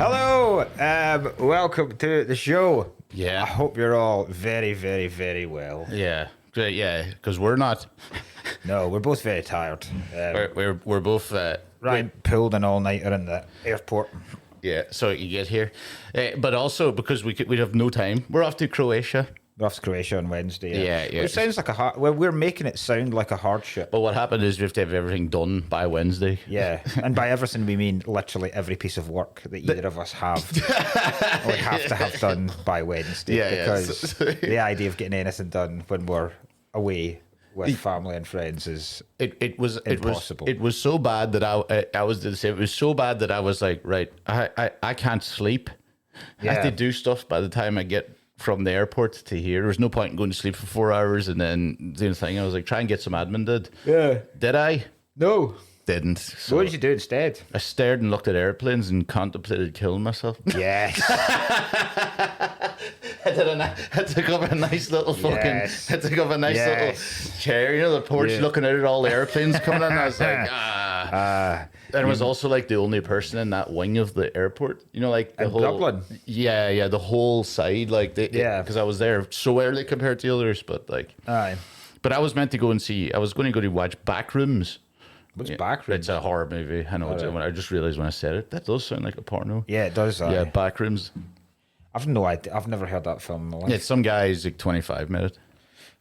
Hello, welcome to the show. Yeah. I hope you're all very, very, very well. Yeah, great. Yeah, because we're not. No, we're both very tired. We're both. Ryan pulled an all-nighter in the airport. Yeah, so you get here, but also because we have no time. We're off to Croatia. We're off to Croatia on Wednesday. Yeah. It sounds like a hard. Well, we're making it sound like a hardship. But what happened is we have to have everything done by Wednesday. Yeah, and by everything we mean literally every piece of work that either of us have, we have to have done by Wednesday. Yeah, because the idea of getting anything done when we're away with family and friends is impossible. It was so bad that I was to say it was so bad that I was like, right, I can't sleep. I have to do stuff by the time I get from the airport to here. There was no point in going to sleep for 4 hours and then doing a thing. I was like, try and get some admin did. Yeah. Did I? No. Didn't. So What did you do instead? I stared and looked at airplanes and contemplated killing myself. Yes. I took up a nice little fucking. I took up a nice little chair, you know, the porch, looking out at all the airplanes coming in. I was like, And I was also like the only person in that wing of the airport, you know, like the whole Dublin. Yeah, the whole side, like because I was there so early compared to the others, but like, Aye. but I was meant to go and see. I was going to go to watch Backrooms. What's Backrooms? It's a horror movie. I know. I just realized when I said it, that does sound like a porno. Yeah, it does. Yeah, Backrooms. I've no idea. I've never heard that film in my life. Yeah, some guy's like 25 minutes.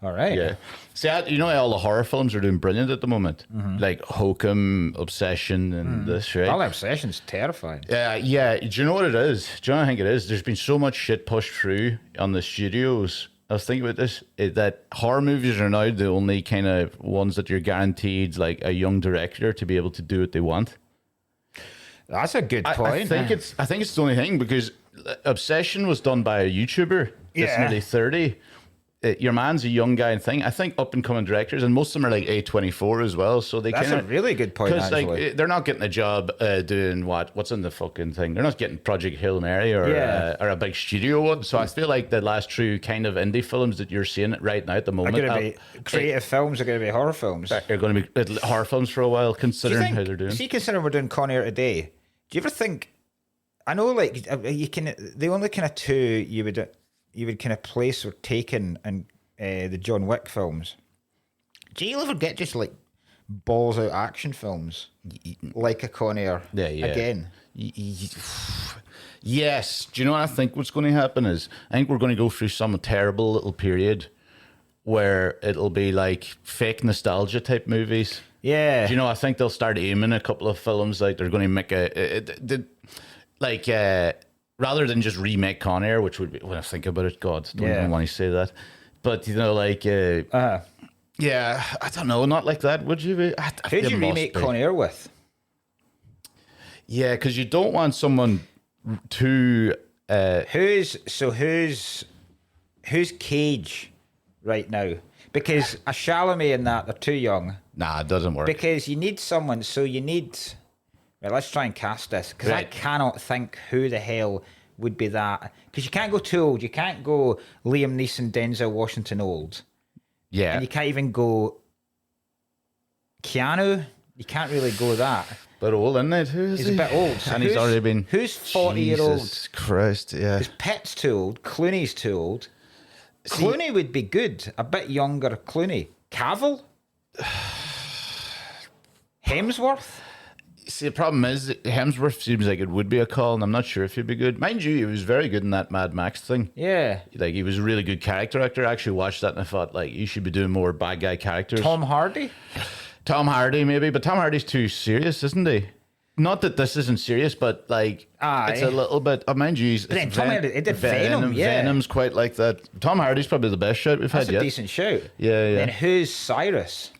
All right. Yeah. See, you know, all the horror films are doing brilliant at the moment. Like Hokum, Obsession, and this, right? All Obsession's terrifying. Yeah. Do you know what it is? Do you know what I think it is? There's been so much shit pushed through on the studios. I was thinking about this, that horror movies are now the only kind of ones that you're guaranteed like a young director to be able to do what they want. That's a good point. I think it's the only thing because Obsession was done by a YouTuber that's nearly 30. Your man's a young guy and thing. I think up and coming directors, and most of them are like A24 as well. So that's a really good point. Because like they're not getting a job doing what's in the fucking thing. They're not getting Project Hail Mary or a big studio one. So I feel like the last true kind of indie films that you're seeing right now at the moment are going to be creative films. Are going to be horror films. They're going to be horror films for a while, considering how they're doing. See, considering we're doing Con Air today, do you ever think? I know, like you can. The only kind of two you would kind of place or taken in the John Wick films. Do you ever get just like balls out action films like a Con Air again? Yes. Do you know what I think what's going to happen is I think we're going to go through some terrible little period where it'll be like fake nostalgia type movies. Yeah. Do you know, I think they'll start aiming a couple of films like they're going to make rather than just remake Con Air, which would be, when I think about it, God, don't even want to say that. But, you know, like, yeah, I don't know, not like that, would you be? Who'd you remake Con Air with? Yeah, because you don't want someone too... Who's Cage right now? Because a Chalamet and that, they're too young. Nah, it doesn't work. Because you need someone, Right, let's try and cast this, because I cannot think who the hell would be that. Because you can't go too old. You can't go Liam Neeson, Denzel Washington old. Yeah. And you can't even go Keanu. You can't really go that. But old, isn't it? Who is He's he? a bit old. And he's already been... Who's 40-year-old? Jesus Christ, yeah. Because Pitt's too old. Clooney's too old. Clooney would be good. A bit younger Clooney. Cavill? Hemsworth? See, the problem is Hemsworth seems like it would be a call, and I'm not sure if he'd be good. Mind you, he was very good in that Mad Max thing. Yeah. Like, he was a really good character actor. I actually watched that and I thought, like, you should be doing more bad guy characters. Tom Hardy, maybe, but Tom Hardy's too serious, isn't he? Not that this isn't serious, but, like, it's a little bit... mind you, but then Tom Hardy, it did Venom, yeah. Venom's quite like that. Tom Hardy's probably the best shout we've had yet. That's a decent shout. Yeah. Then who's Cyrus?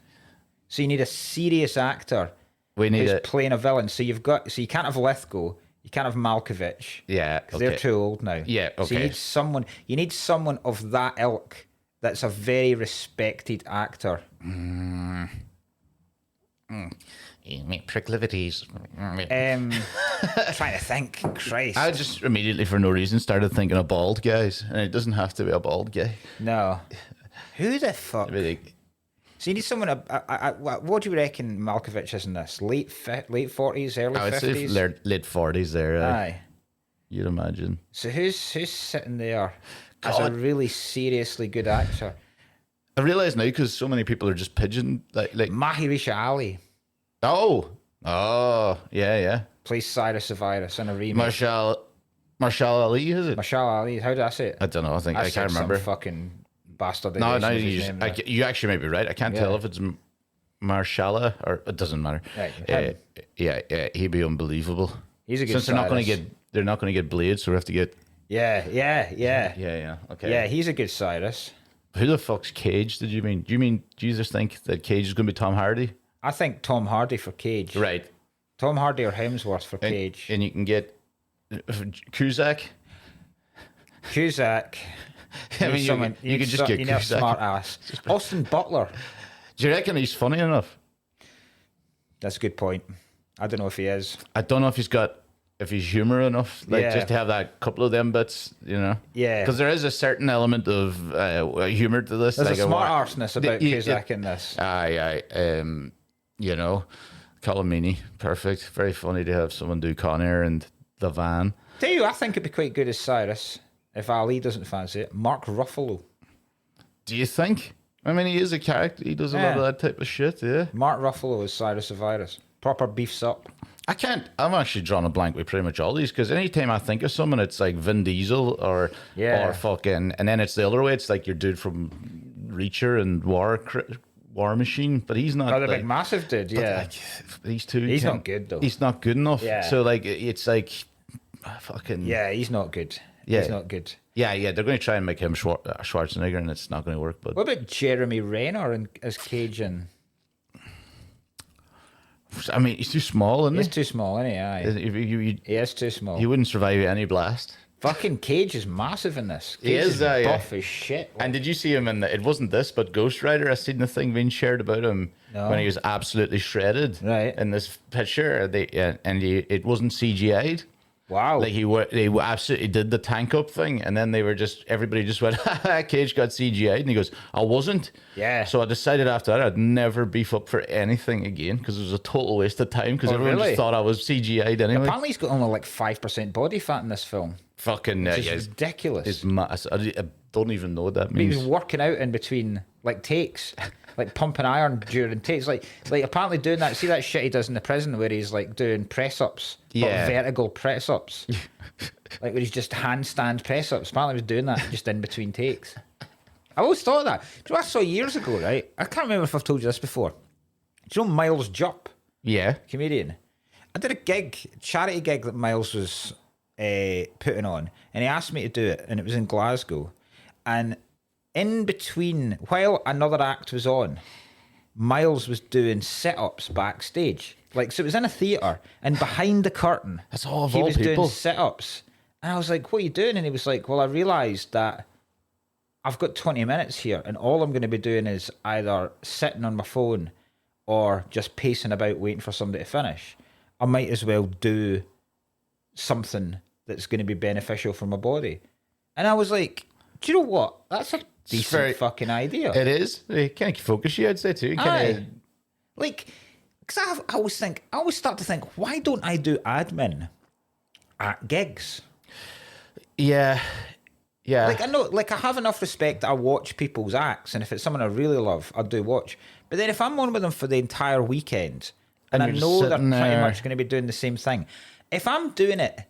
So you need a serious actor. We need who's playing a villain. So you can't have Lithgow, you can't have Malkovich. Yeah, because they're too old now. Yeah, okay. So you need someone of that ilk that's a very respected actor. Proclivities. Trying to think. Christ. I just immediately, for no reason, started thinking of bald guys, and it doesn't have to be a bald guy. No. Who the fuck? Really? So you need someone. What do you reckon Malkovich is in this? Late 40s, early 50s? I would say late 40s there. Aye. you'd imagine. So who's sitting there as a really seriously good actor? I realise now because so many people are just pigeon like Mahershala Ali oh yeah plays Cyrus the Virus in a remake. Marshall Ali, is it? Mahershala Ali, how do I say it? I don't know. I can't remember. Fucking bastard. No, you actually may be right. I can't tell if it's Marshala or it doesn't matter. Right, yeah, he'd be unbelievable. He's a good. Since they're not going to get Blade, so we have to get. Yeah. Okay. Yeah, he's a good Cyrus. Who the fuck's Cage? Do you just think that Cage is going to be Tom Hardy? I think Tom Hardy for Cage. Right. Tom Hardy or Hemsworth for Cage. And you can get Cusack. I mean, you could just get Cusack. Smart ass. Austin Butler. Do you reckon he's funny enough? That's a good point. I don't know if he is. I don't know if he's humor enough, just to have that couple of them bits, Yeah. Because there is a certain element of humor to this. There's a smart arseness about Cusack in this. Cullen Meany, perfect. Very funny to have someone do Con Air and The Van. Tell you, I think it'd be quite good as Cyrus if Ali doesn't fancy it. Mark Ruffalo. Do you think? I mean, he is a character. He does a lot of that type of shit, yeah. Mark Ruffalo is Cyrus the Virus. Proper beefs up. I'm actually drawing a blank with pretty much all these because anytime I think of someone, it's like Vin Diesel or fucking, and then it's the other way. It's like your dude from Reacher and War Machine, but he's not. Oh, the big massive dude, yeah. Like, these two, he's not good though. He's not good enough. Yeah. So like, it's like, fucking. Yeah, he's not good. Yeah. He's not good. Yeah. They're going to try and make him Schwarzenegger, and it's not going to work. But what about Jeremy Renner as Cage? And I mean, he's too small, isn't he? He's too small, isn't he? Aye. He is too small. He wouldn't survive any blast. Fucking Cage is massive in this. Cage he is buff as shit. And did you see him in it wasn't this, but Ghost Rider? I seen the thing being shared about him when he was absolutely shredded. Right. In this picture, it wasn't CGI'd. Wow. Like they absolutely did the tank up thing, and then everybody just went, Cage got CGI'd, and he goes, I wasn't. Yeah. So I decided after that I'd never beef up for anything again because it was a total waste of time because everyone just thought I was CGI'd anyway. Apparently he's got only like 5% body fat in this film. Fucking it's ridiculous. I don't even know what that means. He was working out in between like takes, like pumping iron during takes. Like apparently doing that. See that shit he does in the prison where he's like doing press ups, vertical press ups, like where he's just handstand press ups. Apparently he was doing that just in between takes. I always thought that. Do you know what I saw years ago? Right, I can't remember if I've told you this before. Do you know Miles Jupp? Yeah, comedian. I did a charity gig that Miles was putting on, and he asked me to do it, and it was in Glasgow. And in between, while another act was on, Miles was doing sit-ups backstage. Like, so it was in a theatre, and behind the curtain, that's all he was doing sit-ups. And I was like, what are you doing? And he was like, well, I realised that I've got 20 minutes here, and all I'm going to be doing is either sitting on my phone or just pacing about waiting for somebody to finish. I might as well do something that's going to be beneficial for my body. And I was like, do you know what? That's a decent fucking idea. It is. It kind of focus you, I'd say, too. Like, because I always start to think, why don't I do admin at gigs? Yeah. Yeah. Like, I know, like, I have enough respect that I watch people's acts, and if it's someone I really love, I do watch. But then if I'm on with them for the entire weekend, and I know they're pretty much going to be doing the same thing, if I'm doing it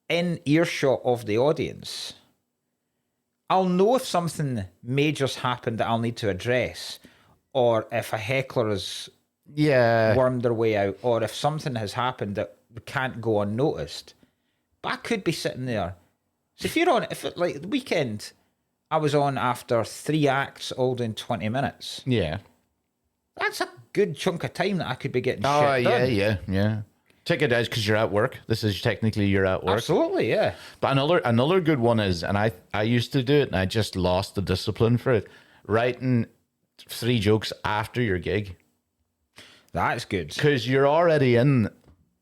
in earshot of the audience, I'll know if something major's happened that I'll need to address, or if a heckler has wormed their way out, or if something has happened that can't go unnoticed. But I could be sitting there. So like the weekend, I was on after 3 acts, all doing 20 minutes. Yeah. That's a good chunk of time that I could be getting shit done. Yeah. Take it as because you're at work. This is technically you're at work. Absolutely, yeah. But another good one is, and I used to do it, and I just lost the discipline for it. Writing 3 jokes after your gig. That's good. Because you're already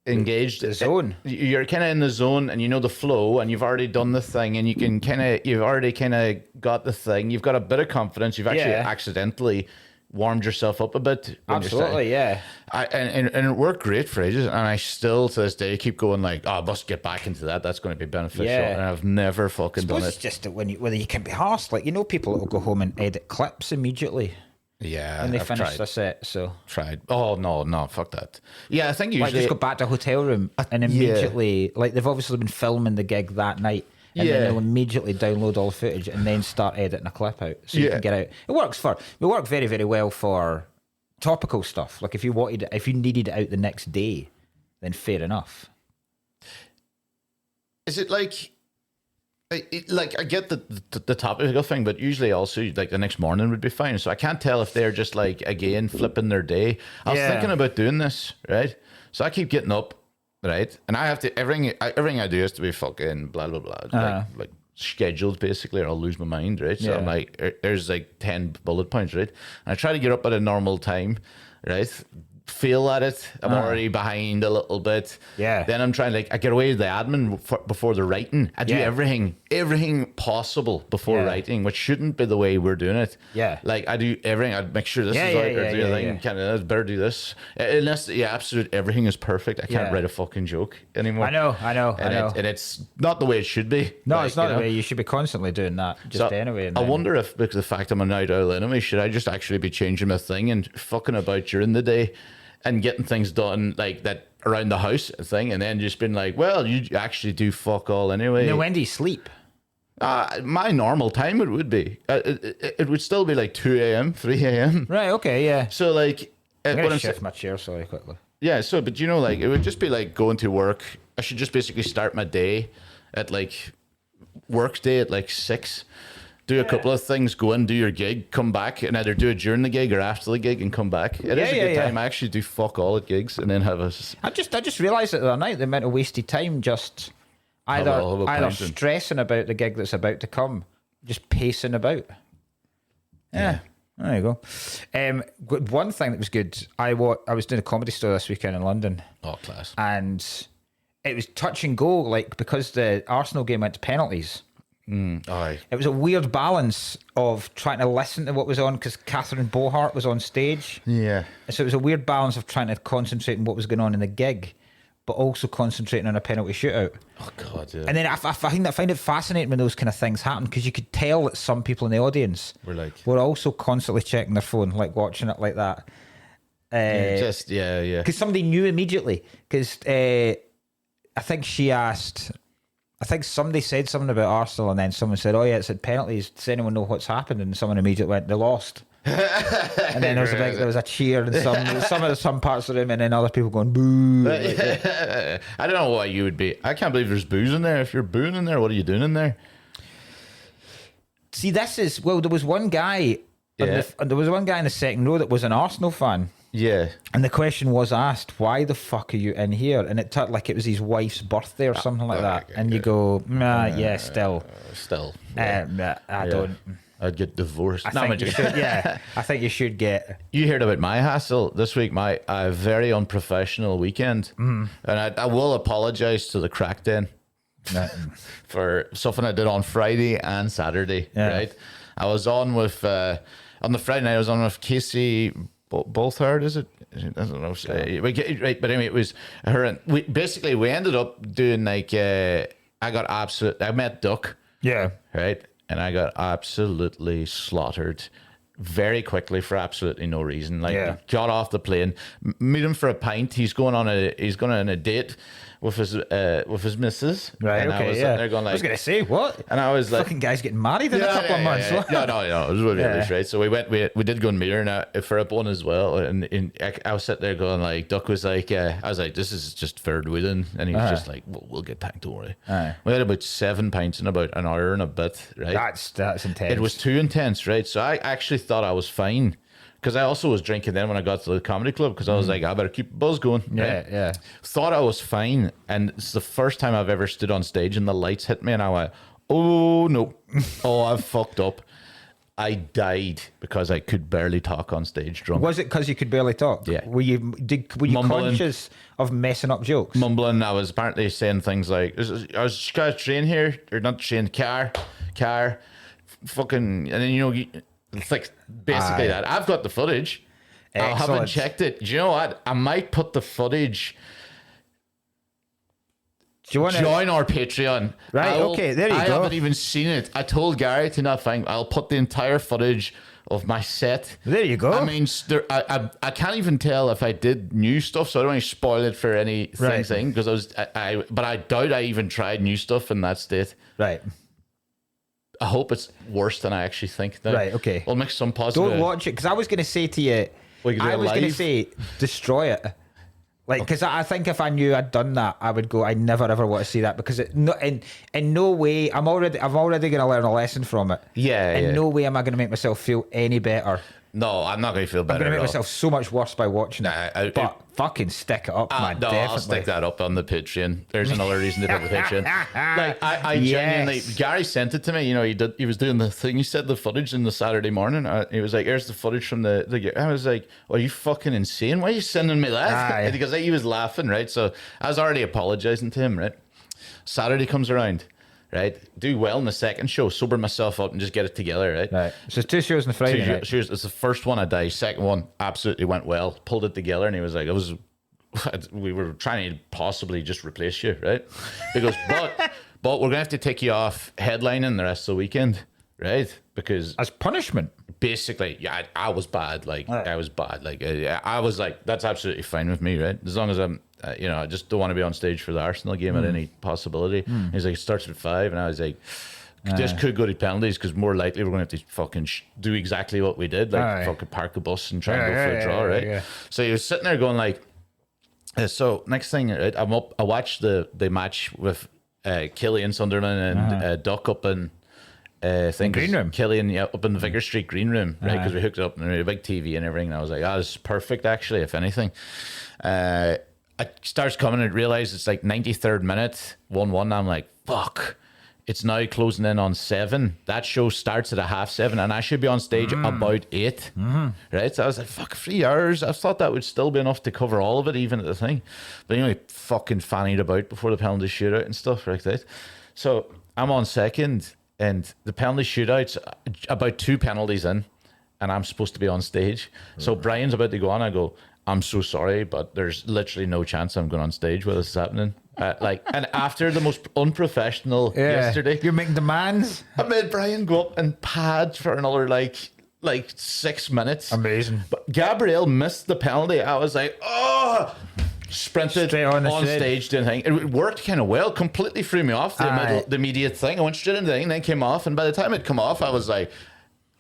engaged. The zone. You're kind of in the zone, and you know the flow, and you've already done the thing, and you've already kind of got the thing. You've got a bit of confidence. You've actually accidentally warmed yourself up a bit. When Absolutely, yeah. And it worked great for ages. And I still, to this day, keep going like, oh, I must get back into that. That's going to be beneficial. Yeah. And I've never fucking done It's it. just that whether you can be arsed. Like, people that will go home and edit clips immediately Yeah, when they I've finish tried. the set. So Tried. Oh, no, fuck that. Yeah, I think usually... just go back to a hotel room and immediately, like, they've obviously been filming the gig that night. And then they'll immediately download all the footage and then start editing a clip out so you can get out. It worked very, very well for topical stuff. Like if you needed it out the next day, then fair enough. Is it like... I get the topical thing, but usually also like the next morning would be fine. So I can't tell if they're just like, again, flipping their day. I was thinking about doing this, right? So I keep getting up, right? And I have to, everything I do has to be fucking blah, blah, blah. Like scheduled basically, or I'll lose my mind, right? So I'm like, there's like 10 bullet points, right? And I try to get up at a normal time, right? Feel at it. I'm already behind a little bit. Yeah. Then I'm trying I get away with the admin before the writing. I do everything possible before writing, which shouldn't be the way we're doing it. Yeah. Like I do everything. I'd make sure this is right or do a thing. Kind better do this. Unless absolute everything is perfect. I can't write a fucking joke anymore. I know. And it's not the way it should be. No, like, it's not the way you should be constantly doing that. Just anyway. And I wonder if, because of the fact I'm a night owl anyway, should I just actually be changing my thing and fucking about during the day and getting things done like that around the house thing, and then just being like, well, you actually do fuck all anyway. Now, when do you sleep? My normal time it would be. It would still be like 2 a.m., 3 a.m. Right, okay, yeah. So like... I'm going to shift my chair, sorry, quickly. Yeah, so, but like, it would just be like going to work. I should just basically start my day at like, work day at like 6. Do a couple of things, go in, do your gig, come back, and either do it during the gig or after the gig and come back. It is a good time. I actually do fuck all at gigs and then have a... I just realised it the other night, the amount of wasted time just either stressing about the gig that's about to come, just pacing about. Yeah. There you go. One thing that was good, I was doing a comedy store this weekend in London. Oh, class. And it was touch and go, like, because the Arsenal game went to penalties. It was a weird balance of trying to listen to what was on because Catherine Bohart was on stage. Yeah. So it was a weird balance of trying to concentrate on what was going on in the gig, but also concentrating on a penalty shootout. Oh, God, yeah. And then I find it fascinating when those kind of things happen because you could tell that some people in the audience were also constantly checking their phone, like watching it like that. Because somebody knew immediately. Because I think somebody said something about Arsenal, and then someone said, "Oh yeah, it's at penalties. Does anyone know what's happened?" And someone immediately went, "They lost." And then there was a cheer in some parts of the room, and then other people going boo. I don't know why you would be. I can't believe there's booze in there. If you're booing in there, what are you doing in there? See, there was one guy. There was one guy in the second row that was an Arsenal fan. Yeah. And the question was asked, why the fuck are you in here? And it took like it was his wife's birthday or something like that. Okay, and you go, still. Yeah. I don't. I'd get divorced. I think you should get. You heard about my hassle this week, my very unprofessional weekend. And I will apologise to the crack den for something I did on Friday and Saturday, right? I was on with, on the Friday night, I was on with Casey... Bolthard, is it? I don't know. Right, but anyway, it was her. And we ended up doing like I met Duck. Yeah. Right, and I got absolutely slaughtered very quickly for absolutely no reason. Like got off the plane, meet him for a pint. He's going on a date with his missus. Right. And okay. I was sitting there going like, I was going to say what? And I was like, fucking guy's getting married in a couple of months. No, it was what it is, right? So we did go and meet her now for a bun as well. And I was sitting there going like, Duck was like, I was like, this is just third wheeling, and he was just like, we'll get packed, don't worry. We had about 7 pints in about an hour and a bit, right? That's intense. It was too intense, right? So I actually thought I was fine. Because I also was drinking then when I got to the comedy club because I was like, I better keep the buzz going. Right? Yeah. Thought I was fine. And it's the first time I've ever stood on stage and the lights hit me and I went, oh no. Oh, I've fucked up. I died because I could barely talk on stage drunk. Was it because you could barely talk? Yeah. Were you mumbling, conscious of messing up jokes? Mumbling. I was apparently saying things like, I was just got a train here, or not train, car, fucking, and then It's like basically that. I've got the footage. I haven't Excellent. checked it. Do you know what? I might put the footage. Do you want to Join our Patreon. Right, okay, there you I go. haven't even seen it. I told Gary to not think. I'll put the entire footage of my set. There you go. I mean, I can't even tell if I did new stuff, so I don't want to spoil it for any Right. thing because but I doubt I even tried new stuff in that state. Right. I hope it's worse than I actually think. Now. Right, okay. I'll make some positive. Don't watch it, because I was going to say to you, We can do I it was going to live. say destroy it. Like, because I think if I knew I'd done that, I would go, I never ever want to see that, because in no way, I'm already going to learn a lesson from it. Yeah, In yeah. no way am I going to make myself feel any better. No, I'm not going to feel I'm better. going to at make all. myself so much worse by watching it. Nah, But fucking stick it up, man. No, Definitely. I'll stick that up on the Patreon. There's another reason to put the Patreon. Like I Yes. genuinely, Gary sent it to me. You know, he was doing the thing. He said the footage in the Saturday morning. He was like, "Here's the footage from the." I was like, "Are you fucking insane? Why are you sending me that?" Aye. Because he was laughing, right? So I was already apologizing to him, right? Saturday comes around, right? Do well in the second show, sober myself up, and just get it together, right? Right. So it's 2 shows on the Friday night. Cheers. It's the first one I died. Second one absolutely went well. Pulled it together, and he was like, we were trying to possibly just replace you, right?" He goes, but we're gonna have to take you off headlining the rest of the weekend, right? Because As punishment. basically, yeah, I was bad. Like Right. I was bad. Like I was like, that's absolutely fine with me, right? As long as I'm, I just don't want to be on stage for the Arsenal game at any possibility. He's like, it starts at 5, and I was like, this could go to penalties, because more likely we're going to have to fucking do exactly what we did, like Aye. fucking park a bus and try and go Yeah, for a draw, right? yeah. So he was sitting there going like, so next thing, right, I'm up. I watched the match with Killian Sunderland and Duck up in. Thing Green room. Killian, up in the Vicar Street green room, right? Because we hooked it up and we had a big TV and everything. And I was like, this is perfect, actually, if anything. It starts coming and realize it's like 93rd minute, 1-1. I'm like, fuck. It's now closing in on 7. That show starts at 7:30, and I should be on stage about 8. Right? So I was like, fuck, 3 hours. I thought that would still be enough to cover all of it, even at the thing. But you know, fucking fannied about before the penalty shootout and stuff like that. So I'm on second, and the penalty shootout's about 2 penalties in, and I'm supposed to be on stage. So Brian's about to go on. I go, I'm so sorry, but there's literally no chance I'm going on stage while this is happening. And after the most unprofessional yesterday, You're making demands. I made Brian go up and pad for another like 6 minutes. Amazing. But Gabrielle missed the penalty. I was like, oh, sprinted Straight on the shit. stage doing thing. It worked kind of well. Completely threw me off the immediate thing. I went straight into the thing, and then came off. And by the time it come off, I was like,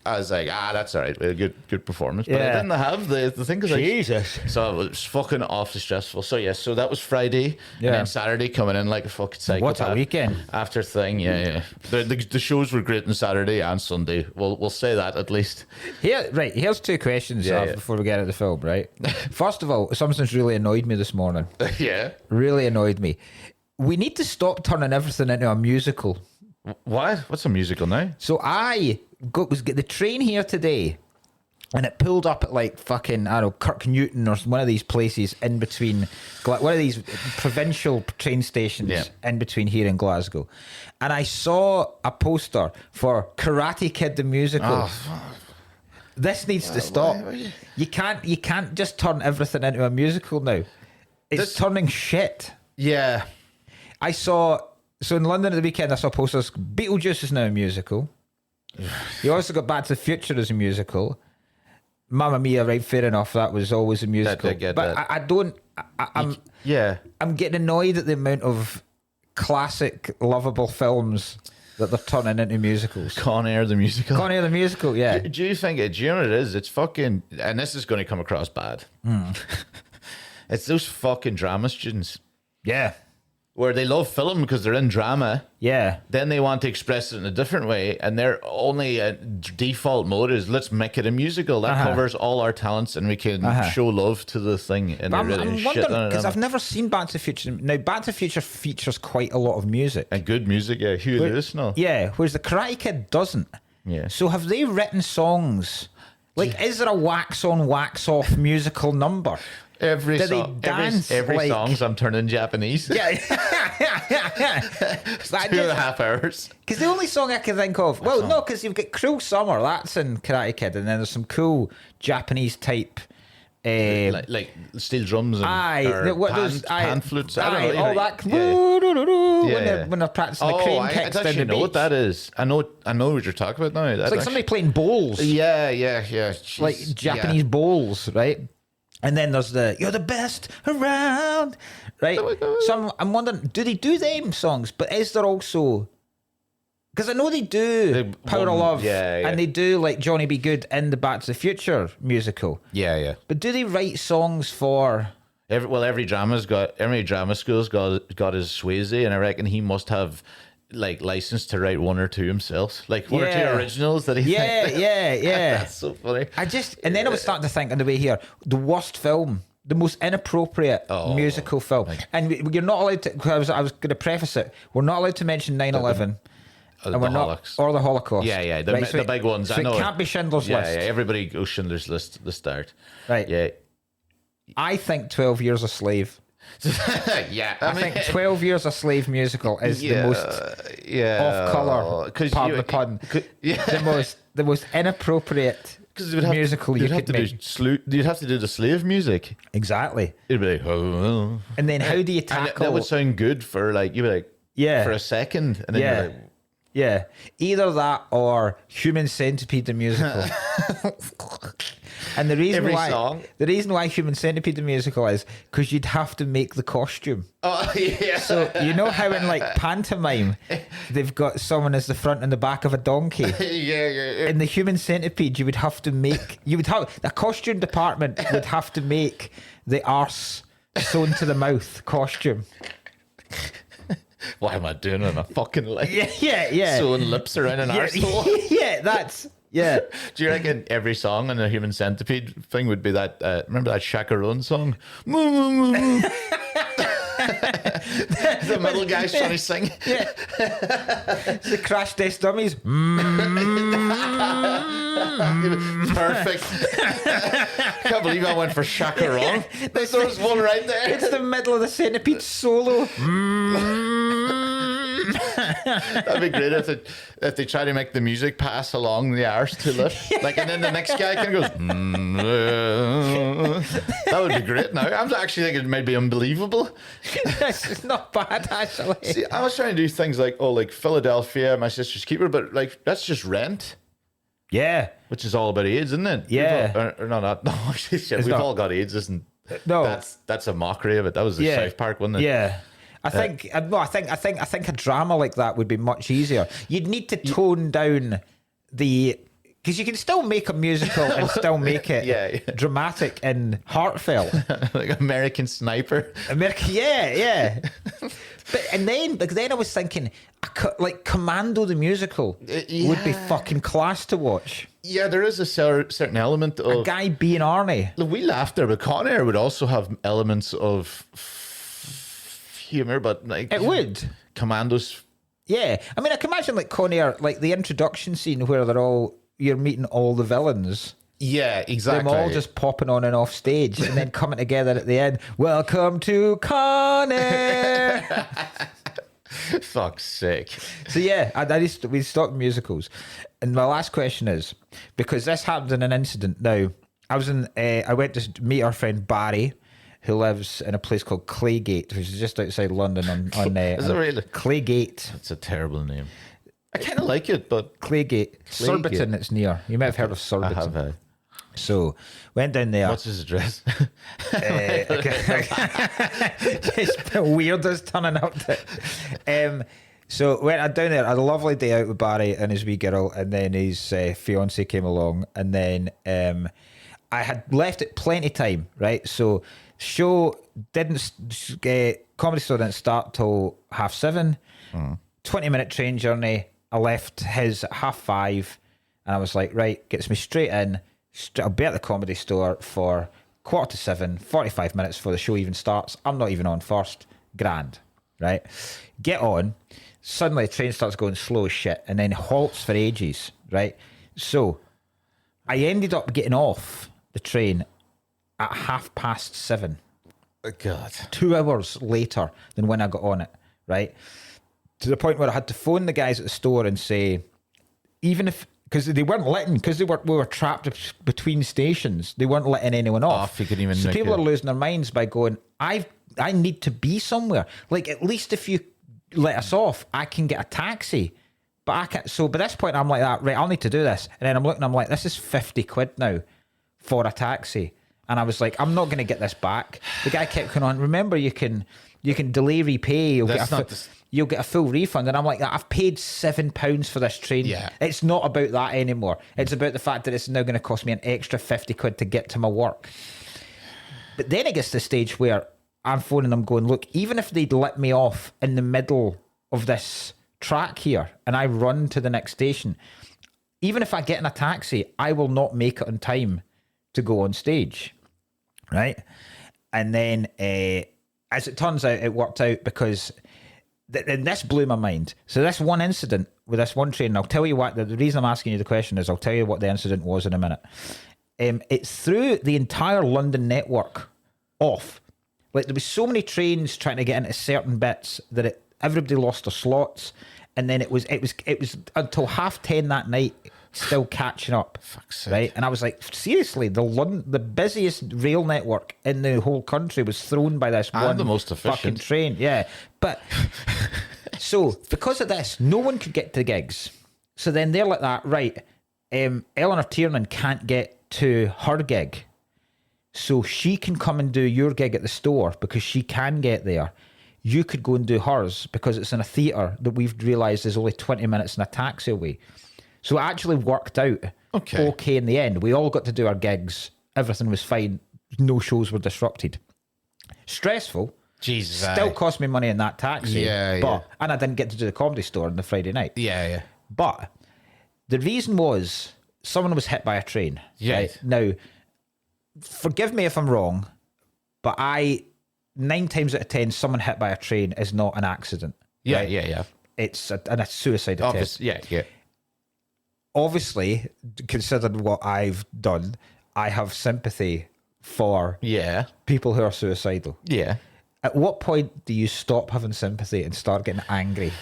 that's all right. We had a good performance. But I Yeah. didn't have the thing. 'Cause Jesus. so it was fucking awfully stressful. So yeah, so that was Friday, Yeah. and then Saturday coming in like a fucking psychopath. What a weekend. After thing, yeah. The shows were great on Saturday and Sunday. We'll say that at least. Here's 2 questions Yeah. before we get into the film, right? First of all, something's really annoyed me this morning. Yeah. Really annoyed me. We need to stop turning everything into a musical. What? What's a musical now? So I was get the train here today, and it pulled up at like fucking, I don't know, Kirk Newton or one of these places in between, one of these provincial train stations Yeah. in between here and Glasgow. And I saw a poster for Karate Kid the musical. This needs to stop. You can't just turn everything into a musical now. It's turning shit. Yeah. I saw, so in London at the weekend, I saw posters. Beetlejuice is now a musical. You also got Back to the Future as a musical. Mamma Mia, right? Fair enough. That was always a musical. I get but that. I don't. I'm I'm getting annoyed at the amount of classic, lovable films that they're turning into musicals. Con Air the musical. Con Air the musical, yeah. Do you think it? Do you know what it is? It's fucking, and this is going to come across bad. It's those fucking drama students Yeah. where they love film because they're in drama. Yeah. Then they want to express it in a different way, and their only default mode is let's make it a musical that covers all our talents, and we can show love to the thing. And I'm really wondering, because I've never seen Back to the Future. Now, Back to the Future features quite a lot of music. and good music, yeah. Hugh Lewis, no, Yeah, whereas the Karate Kid doesn't. Yeah. So have they written songs? Like, is there a wax on, wax off musical number? Every Do they song, dance every like- songs I'm turning Japanese. Yeah. 2.5 hours. Because the only song I can think of, well, no, because you've got Cruel Summer, that's in Karate Kid, and then there's some cool Japanese type. Like steel drums and pan flutes. I don't know. All that. When they're practicing the crane I kicks down actually the know what beach. that is. I know what you're talking about now. It's like somebody playing bowls. Yeah. Like Jeez, Japanese bowls, right? And then there's you're the best around, right? So I'm wondering, do they do them songs? But is there also, because I know they do Power of Love, and they do like Johnny Be Good in the Back to the Future musical. Yeah. But do they write songs for? Every drama school's got his Swayze, and I reckon he must have like license to write one or two himself, like one or two originals that he. Yeah. That's so funny. And then I was starting to think on the way here, the worst film, the most inappropriate musical film, and you're not allowed to. I was going to preface it. We're not allowed to mention 9/11. And we're not, or the Holocaust. Yeah, the big ones. So I know it can't be Schindler's List. Yeah, everybody goes Schindler's List at the start. Right. Yeah. I think 12 Years a Slave. Yeah. I think 12 Years a Slave musical is the most off-colour, pardon the pun, the most inappropriate musical you could make. You'd have to do the slave music. Exactly. It'd be like, oh. And then how do you tackle... That would sound good for like, you'd be like, for a second. And then you're like... Yeah, either that or Human Centipede the musical. And the reason why Human Centipede the musical is because you'd have to make the costume. Oh yeah. So you know how in like pantomime they've got someone as the front and the back of a donkey. Yeah. In the Human Centipede, the costume department would have to make the arse sewn to the mouth costume. Why am I doing it on a fucking leg? Yeah. Sewing lips around an arsehole. Yeah. Do you reckon every song on the Human Centipede thing would be that? Remember that Chacarone song? The middle guy's trying to sing. Yeah. It's the Crash Test Dummies. Perfect. Can't believe I went for Chacarone. There's one right there. It's the middle of the Centipede solo. That'd be great if they try to make the music pass along the arse to lift. Like, and then the next guy kind of goes. That would be great. Now I'm actually thinking it might be unbelievable. It's not bad actually. See, I was trying to do things like like Philadelphia, My Sister's Keeper, but like that's just Rent. Yeah, which is all about AIDS, isn't it? Yeah, no. Shit, we've all got AIDS, isn't? No, that's a mockery of it. That was the South Park, wasn't it? Yeah. I think a drama like that would be much easier. You'd need to tone down because you can still make a musical and still make it dramatic and heartfelt, like American Sniper. Yeah. But then I was thinking, like Commando the musical would be fucking class to watch. Yeah, there is a certain element of a guy being Arnie. Look, we laughed there, but Con Air would also have elements of humor, but like it would. Commandos. Yeah, I mean, I can imagine like Con Air, like the introduction scene where you're meeting all the villains. Yeah, exactly. Them all just popping on and off stage and then coming together at the end. Welcome to Con Air. Fuck's sake. So yeah, we stopped musicals, and my last question is, because this happened in an incident. Now I went to meet our friend Barry, who lives in a place called Claygate, which is just outside London on is it really? Claygate. That's a terrible name. I kind of like it, but Claygate. Surbiton it's near. You might have heard of Surbiton. I have. So went down there. What's his address? It's weird as turning up to. So went down there, had a lovely day out with Barry and his wee girl, and then his fiance came along, and then I had left it plenty time, right? So show didn't Comedy Store didn't start till 7:30. 20-minute train journey. I left his at 5:30, and I was like, right, gets me straight in. I'll be at the Comedy Store for 7:15, 45 minutes before the show even starts. I'm not even on first. Grand, right? Get on. Suddenly the train starts going slow as shit and then halts for ages, right? So I ended up getting off the train at 7:30. Oh, God. 2 hours later than when I got on it, right? To the point where I had to phone the guys at the store and say, even if, because they weren't letting, because we were trapped between stations, they weren't letting anyone off. You couldn't even so make people it. are losing their minds by going, I need to be somewhere. Like, at least if you let us off, I can get a taxi. But I can't. So by this point, I'm like that, right, I'll need to do this. And then I'm looking, I'm like, this is 50 quid now for a taxi. And I was like, I'm not going to get this back. The guy kept going on, remember, you can delay repay. You'll get a full refund. And I'm like, I've paid £7 for this train. Yeah. It's not about that anymore. It's about the fact that it's now going to cost me an extra 50 quid to get to my work. But then it gets to the stage where I'm phoning them going, look, even if they'd let me off in the middle of this track here and I run to the next station, even if I get in a taxi, I will not make it on time to go on stage. Right? And then, as it turns out, it worked out because... And this blew my mind. So this one incident with this one train, and I'll tell you what, the reason I'm asking you the question is I'll tell you what the incident was in a minute. It's through the entire London network off. Like, there was so many trains trying to get into certain bits that everybody lost their slots, and then it was until 10:30 that night still catching up. Fuck's sake. Right? And I was like, seriously, the busiest rail network in the whole country was thrown by this one the most fucking efficient train. Yeah. But so because of this, no one could get to the gigs. So then they're like that, right? Eleanor Tiernan can't get to her gig, so she can come and do your gig at the store because she can get there. You could go and do hers because it's in a theatre that we've realised is only 20 minutes in a taxi away. So it actually worked out okay in the end. We all got to do our gigs. Everything was fine. No shows were disrupted. Stressful. Jesus. Still cost me money in that taxi. Yeah. And I didn't get to do the Comedy Store on the Friday night. Yeah. But the reason was someone was hit by a train. Yeah. Right? Now, forgive me if I'm wrong, but 9 times out of 10, someone hit by a train is not an accident. Yeah, right? yeah. It's a suicide attempt. Yeah. Obviously, considering what I've done, I have sympathy for people who are suicidal. Yeah. At what point do you stop having sympathy and start getting angry?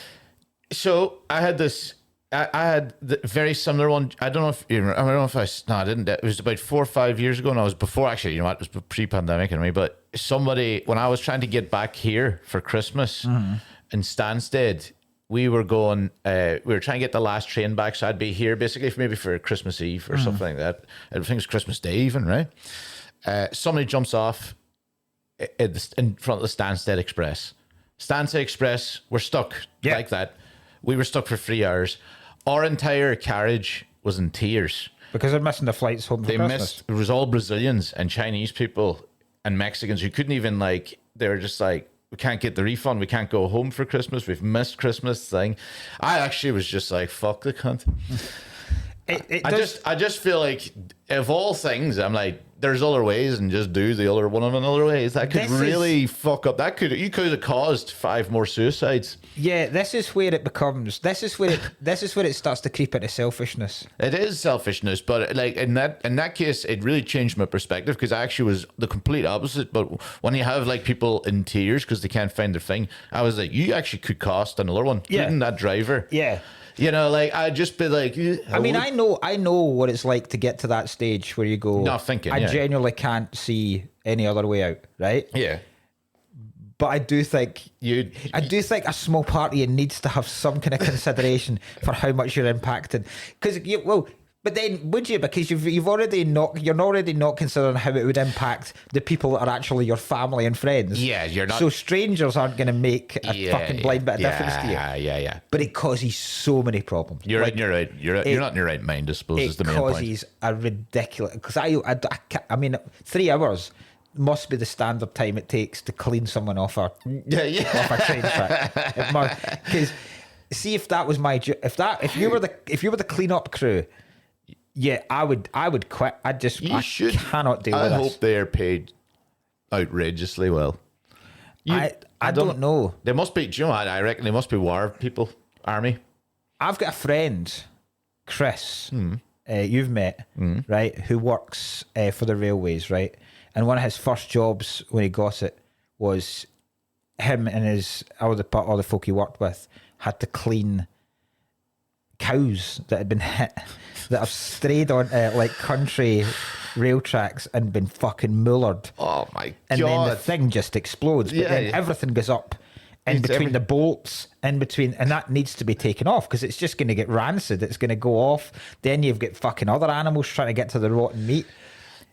So I had this. I had the very similar one. I don't know if you remember, I don't know if I didn't. It was about 4 or 5 years ago, and I was before actually. You know, it was pre-pandemic anyway. But somebody, when I was trying to get back here for Christmas in Stansted, we were going. We were trying to get the last train back, so I'd be here basically maybe for Christmas Eve or something like that. I think it was Christmas Day even, right? Somebody jumps off in front of the Stansted Express. Stansted Express, we're stuck like that. We were stuck for 3 hours. Our entire carriage was in tears. Because they're missing the flights home for Christmas. It was all Brazilians and Chinese people and Mexicans who couldn't even they were just like, we can't get the refund. We can't go home for Christmas. We've missed Christmas thing. I actually was just like, fuck the cunt. I just feel like, of all things, I'm like, there's other ways, and just do the other one of another ways. That could really fuck up. You could have caused 5 more suicides. Yeah, this is where it becomes. This is where it starts to creep into selfishness. It is selfishness, but like in that case, it really changed my perspective, because I actually was the complete opposite. But when you have like people in tears because they can't find their thing, I was like, you actually could cost another one, including that driver. Yeah. You know, like, I'd just be like... I mean, I know what it's like to get to that stage where you go... Not thinking, I genuinely can't see any other way out, right? Yeah. But I do think a small part of you needs to have some kind of consideration for how much you're impacted. Because, but then would you? Because you're already not considering how it would impact the people that are actually your family and friends. Yeah, you're not. So strangers aren't going to make a fucking blind bit of difference to you. Yeah. But it causes so many problems. You're right. You're not in your right mind, I suppose. Is the main point. It causes a ridiculous. Because I mean, 3 hours must be the standard time it takes to clean someone off a train track. Because see, if that was my if you were the clean-up crew. Yeah, I would quit. I cannot deal with this. I hope they are paid outrageously well. I don't know. They must be, do you know what? I reckon they must be war people, army. I've got a friend, Chris, you've met, right, who works for the railways, right? and one of his first jobs when he got it was him and all the folk he worked with had to clean cows that had been hit, that have strayed on like country rail tracks and been fucking mullered. Oh my god! And then the thing just explodes. But then everything goes up in between the bolts, in between, and that needs to be taken off because it's just going to get rancid. It's going to go off. Then you've got fucking other animals trying to get to the rotten meat.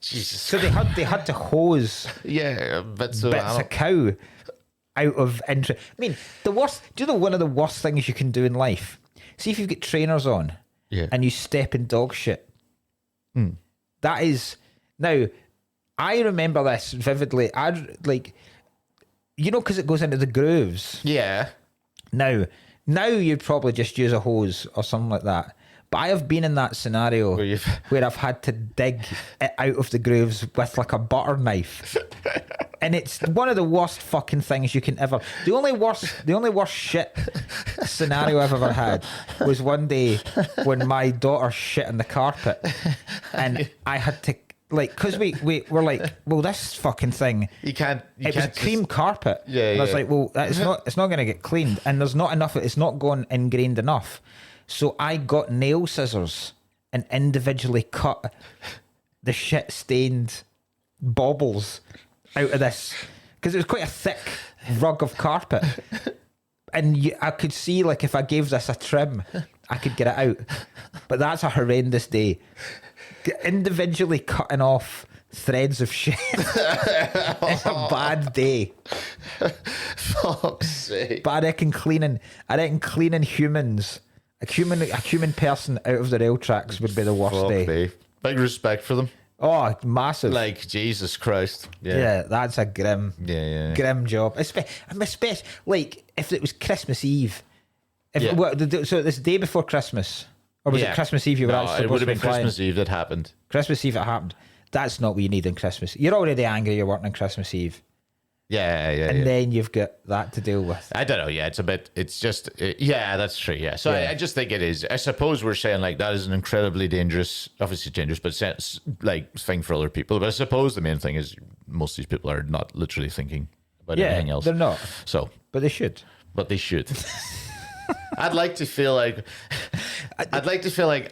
Jesus. So they had to hose bits of cow out of interest. I mean, the worst. Do you know one of the worst things you can do in life? See if you've got trainers on, and you step in dog shit. That is now. I remember this vividly. Because it goes into the grooves. Yeah. Now you'd probably just use a hose or something like that. But I have been in that scenario where I've had to dig it out of the grooves with like a butter knife. And it's one of the worst fucking things you can ever. The only worst shit scenario I've ever had was one day when my daughter shit in the carpet, and I had to because we were like, well, this fucking thing. It was cream carpet. Yeah. And I was like, well, it's not going to get cleaned, and there's not enough. It's not gone ingrained enough. So I got nail scissors and individually cut the shit stained baubles out of this, because it was quite a thick rug of carpet, and I could see like if I gave this a trim, I could get it out. But that's a horrendous day. Individually cutting off threads of shit. It's a bad day. Fuck's sake. But I reckon cleaning humans. A human person out of the rail tracks would be the worst day. Me. Big respect for them. Oh, massive. Like, Jesus Christ. Yeah, that's a grim job. Especially, like, if it was Christmas Eve. So this day before Christmas. Or was it Christmas Eve you were actually supposed to be flying? It would have been Christmas Eve that happened. Christmas Eve it happened. That's not what you need on Christmas. You're already angry you're working on Christmas Eve. And then you've got that to deal with. I don't know. Yeah, it's just, that's true. Yeah. So I just think it is. I suppose we're saying like that is an incredibly dangerous, obviously dangerous, but like thing for other people. But I suppose the main thing is most of these people are not literally thinking about anything else. They're not. So, but they should. I'd like to feel like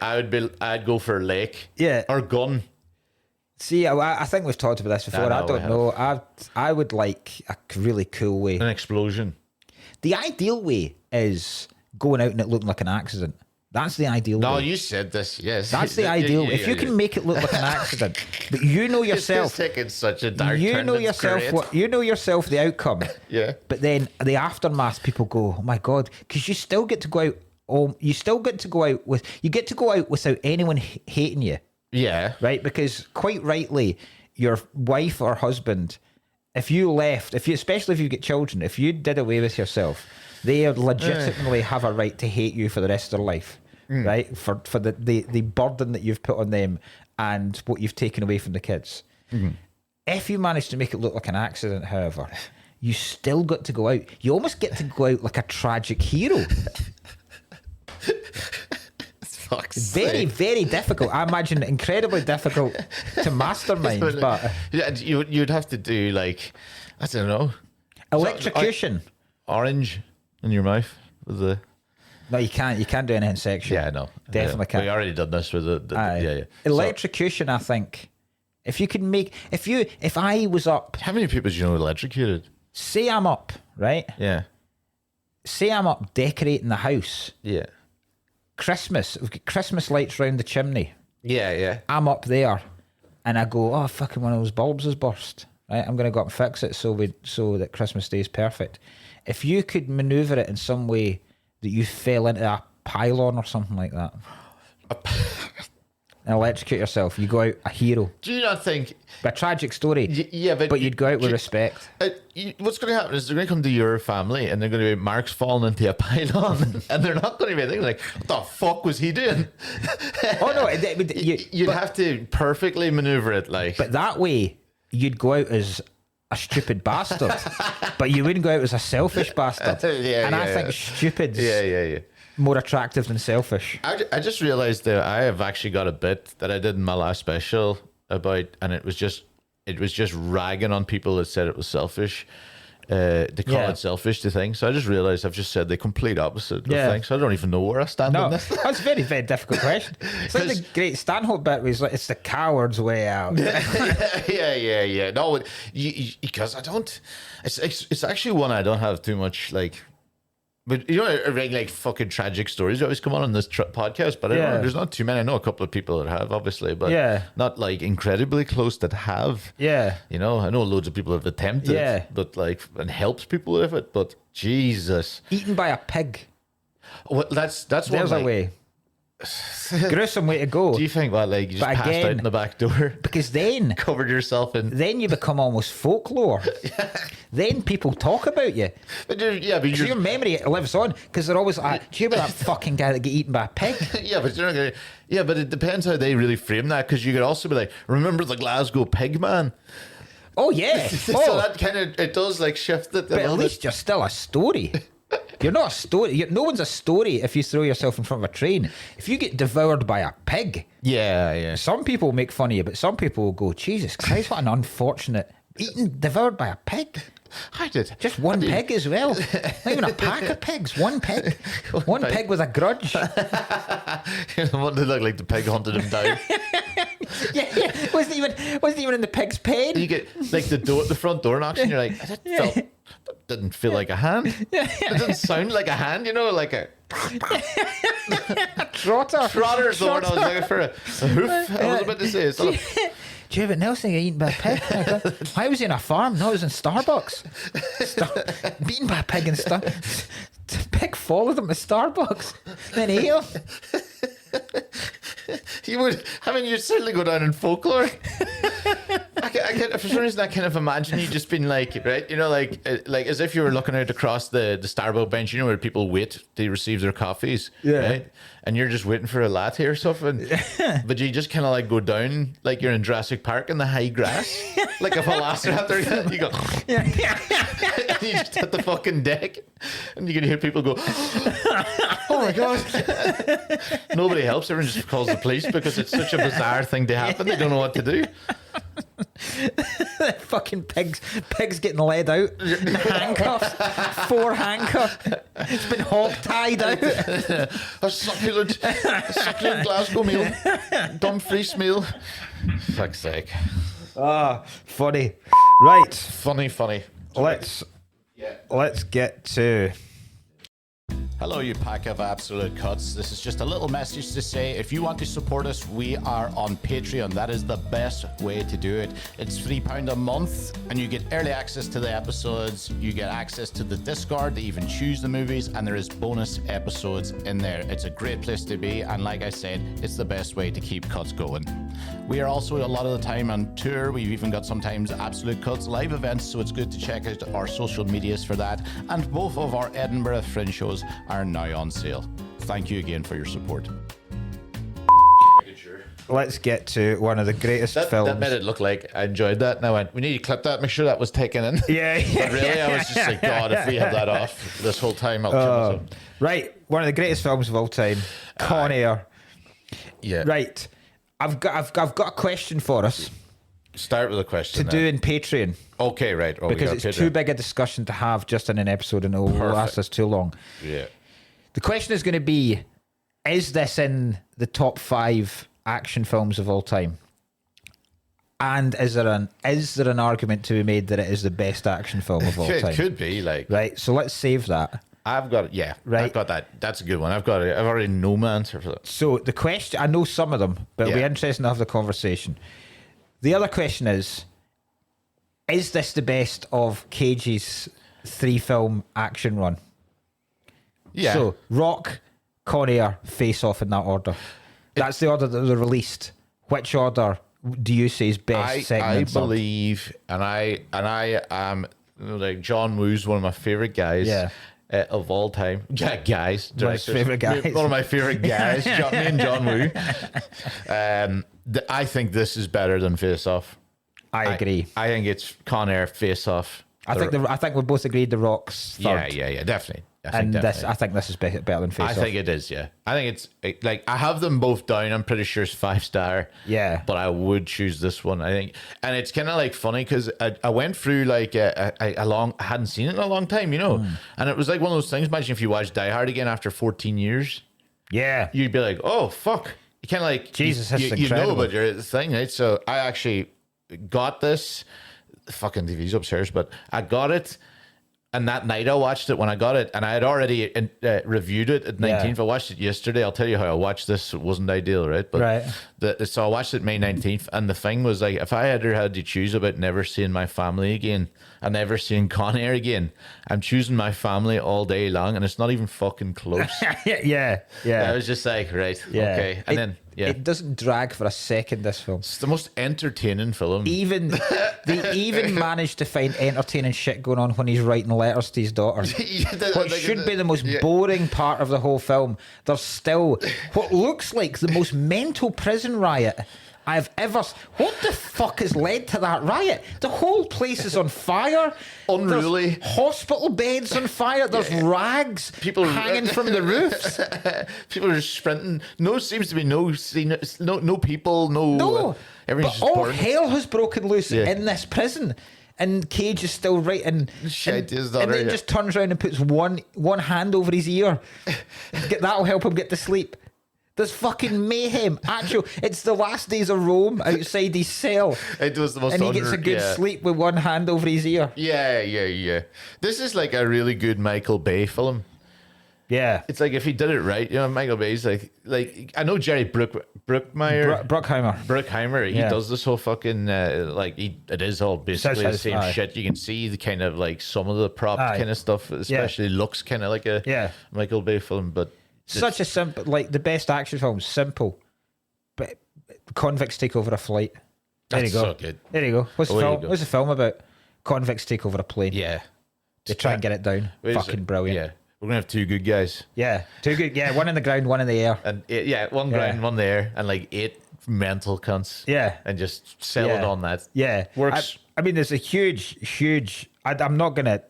I'd go for a lake. Yeah. Or gun. See, I think we've talked about this before. I don't know. I would like a really cool way. An explosion. The ideal way is going out and it looking like an accident. That's the ideal way. No, you said this, yes. That's the ideal. If you can make it look like an accident, but you know yourself. It's taking such a dark you turn. know yourself. You know yourself the outcome. Yeah. But then the aftermath, people go, "Oh my god!" Because you still get to go out. You get to go out without anyone hating you. Yeah. Right? Because quite rightly, your wife or husband, if you left, especially if you get children, if you did away with yourself, they legitimately have a right to hate you for the rest of their life. Right? For the burden that you've put on them and what you've taken away from the kids. If you manage to make it look like an accident, however, you still got to go out. You almost get to go out like a tragic hero. Very, very difficult. I imagine incredibly difficult to mastermind. But you'd have to do like, I don't know, electrocution. Orange in your mouth with the. No, you can't. You can't do anything sexual. Yeah, no, definitely can't. We already done this with the electrocution. I think if you can make if I was up. How many people do you know electrocuted? Say I'm up, right? Yeah. Say I'm up decorating the house. Yeah. Christmas. We've got Christmas lights round the chimney. Yeah. I'm up there, and I go, oh, fucking one of those bulbs has burst. Right, I'm going to go up and fix it so that Christmas Day is perfect. If you could maneuver it in some way that you fell into a pylon or something like that, and electrocute yourself, you go out a hero. Do you not think a tragic story? But you'd go out with respect. What's going to happen is they're going to come to your family and they're going to be Mark's falling into a pylon, and they're not going to be thinking like, "What the fuck was he doing?" Oh no, you'd have to perfectly maneuver it, like. But that way, you'd go out as a stupid bastard, but you wouldn't go out as a selfish bastard. I think stupid's more attractive than selfish. I just realised that I have actually got a bit that I did in my last special about, and it was just it was just ragging on people that said it was selfish. To call it selfish to think. So I just realised I've just said the complete opposite of things. So I don't even know where I stand on this. That's a very, very difficult question. It's like the great Stanhope bit where he's like, it's the coward's way out. yeah. No, because I don't... It's actually one I don't have too much, like... But you know, like fucking tragic stories always come on this podcast. But I don't know, there's not too many. I know a couple of people that have, obviously, but not like incredibly close that have. Yeah, you know, I know loads of people have attempted, but like and helps people with it. But Jesus, eaten by a pig. Well, that's there's one, like, a way. Gruesome way to go. Do you think that like you just passed out in the back door? Because then covered yourself in. Then you become almost folklore. Then people talk about you. But your memory lives on because they're always like, "Do you remember that fucking guy that got eaten by a pig?" But you're not gonna. Yeah, but it depends how they really frame that, because you could also be like, "Remember the Glasgow pig man?" Oh yeah. So that kind of it does like shift it. But at least you're still a story. You're not a story. No one's a story if you throw yourself in front of a train. If you get devoured by a pig, some people make fun of you, but some people will go, "Jesus Christ, what an unfortunate devoured by a pig." I did. Just one pig as well. Not even a pack of pigs. One pig. One pig with a grudge. What did look like the pig hunted him down? yeah. Wasn't even in the pig's pen. You get like the front door knocks, and you're like, that didn't feel like a hand. It didn't sound like a hand, you know, like a trotter. Trotter's the word I was looking for. A hoof. I was about to say. It's not do you have anything else get eaten by a pig? Why was he in a farm? No, it was in Starbucks. Beaten by a pig in Starbucks. The pig followed him to Starbucks. Then ate him. You would. I mean, you'd certainly go down in folklore. For some reason, I kind of imagine you just being like, right, you know, like as if you were looking out across the Starbucks bench, you know, where people wait to receive their coffees, right? And you're just waiting for a latte or something, but you just kind of like go down like you're in Jurassic Park in the high grass, like a velociraptor. You go, and you just hit the fucking deck, and you can hear people go, "Oh my god!" Nobody helps. Everyone just calls the police because it's such a bizarre thing to happen. They don't know what to do. Fucking pigs getting led out in handcuffs. 4 handcuffs. It's been hog tied out. A succulent Glasgow meal. Dumfries meal. Fuck's sake. Funny. Right. Funny. Let's get to... Hello, you pack of absolute cuts. This is just a little message to say, if you want to support us, we are on Patreon. That is the best way to do it. It's £3 a month, and you get early access to the episodes. You get access to the Discord to even choose the movies, and there is bonus episodes in there. It's a great place to be, and like I said, it's the best way to keep cuts going. We are also a lot of the time on tour. We've even got sometimes Absolute Cuts live events, so it's good to check out our social medias for that. And both of our Edinburgh Fringe shows are now on sale. Thank you again for your support. Let's get to one of the greatest films. That made it look like I enjoyed that. And I went, we need to clip that, make sure that was taken in. Yeah. But really, I was just like, God, if we have that off this whole time, I'll kill myself. Right, one of the greatest films of all time, Con Air. Yeah. Right, I've got a question for us. Start with a question to do in Patreon. Okay, right. Because it's Patreon. too big a discussion to have just in an episode, and it will last us too long. Yeah. The question is going to be, is this in the top 5 action films of all time? And is there an argument to be made that it is the best action film of all time? It could be, like. Right, so let's save that. I've got it, yeah. Right. I've got that. That's a good one. I've already know my answer for that. So the question, I know some of them, but it'll be interesting to have the conversation. The other question is this the best of Cage's 3-film action run? Yeah. So, Rock, Con Air, Face Off in that order. That's the order that they're released. Which order do you say is best, second, I and third? believe, and I am, like, John Woo's one of my favorite guys. Yeah. Of all time. Guys. One of his favourite guys. One of my favourite guys. Me and John Woo. I think this is better than Face Off. I agree. I think it's Con Air, Face Off. I think we both agreed The Rock's third. Yeah, definitely. and I think this is better than Face Off. I think it is, yeah. I think it's like I have them both down. I'm pretty sure it's 5-star. Yeah, but I would choose this one. I think, and it's kind of like funny because I went through like I hadn't seen it in a long time, and it was like one of those things. Imagine if you watched Die Hard again after 14 years. Yeah, you'd be like, oh fuck. You kind of like Jesus, that's you know incredible. about your thing, right? So I actually got this. The fucking TV's upstairs, but I got it. And that night I watched it when I got it, and I had already reviewed it at 19th. I watched it yesterday. I'll tell you how I watched this. It wasn't ideal, right? But so I watched it May 19th, and the thing was like, if I had to choose about never seeing my family again and never seeing Con Air again, I'm choosing my family all day long, and it's not even fucking close. yeah. I was just like, right, okay. And then it doesn't drag for a second, this film. It's the most entertaining film. They even managed to find entertaining shit going on when he's writing letters to his daughter. What should be the most boring part of the whole film. There's still what looks like the most mental prison riot I've ever. What the fuck has led to that riot? The whole place is on fire. Unruly. There's hospital beds on fire. There's rags people hanging from the roofs. People are sprinting. Seems to be no people. No. Everything's But all burning. hell has broken loose in this prison. And Cage is still writing, and then just turns around and puts one hand over his ear. That'll help him get to sleep. There's fucking mayhem. It's the last days of Rome outside his cell. It was the most. And he gets a good sleep with one hand over his ear. Yeah. This is like a really good Michael Bay film. Yeah, it's like if he did it right, Michael Bay's like I know Jerry Bruckheimer. He does this whole fucking it is all basically the same shit. You can see the kind of like some of the prop kind of stuff, especially looks kind of like a Michael Bay film, but. Such a simple, like the best action films, simple. But convicts take over a flight. There you go. So good. There you go. What's the film about? Convicts take over a plane. Yeah. They try and get it down. Fucking brilliant. Yeah. We're gonna have two good guys. Yeah. Two good. Yeah. One in the ground, one in the air. And one ground, one there, and like 8 mental cunts. Yeah. And just sell it on that. Yeah. Works. I mean, there's a huge. I'm not gonna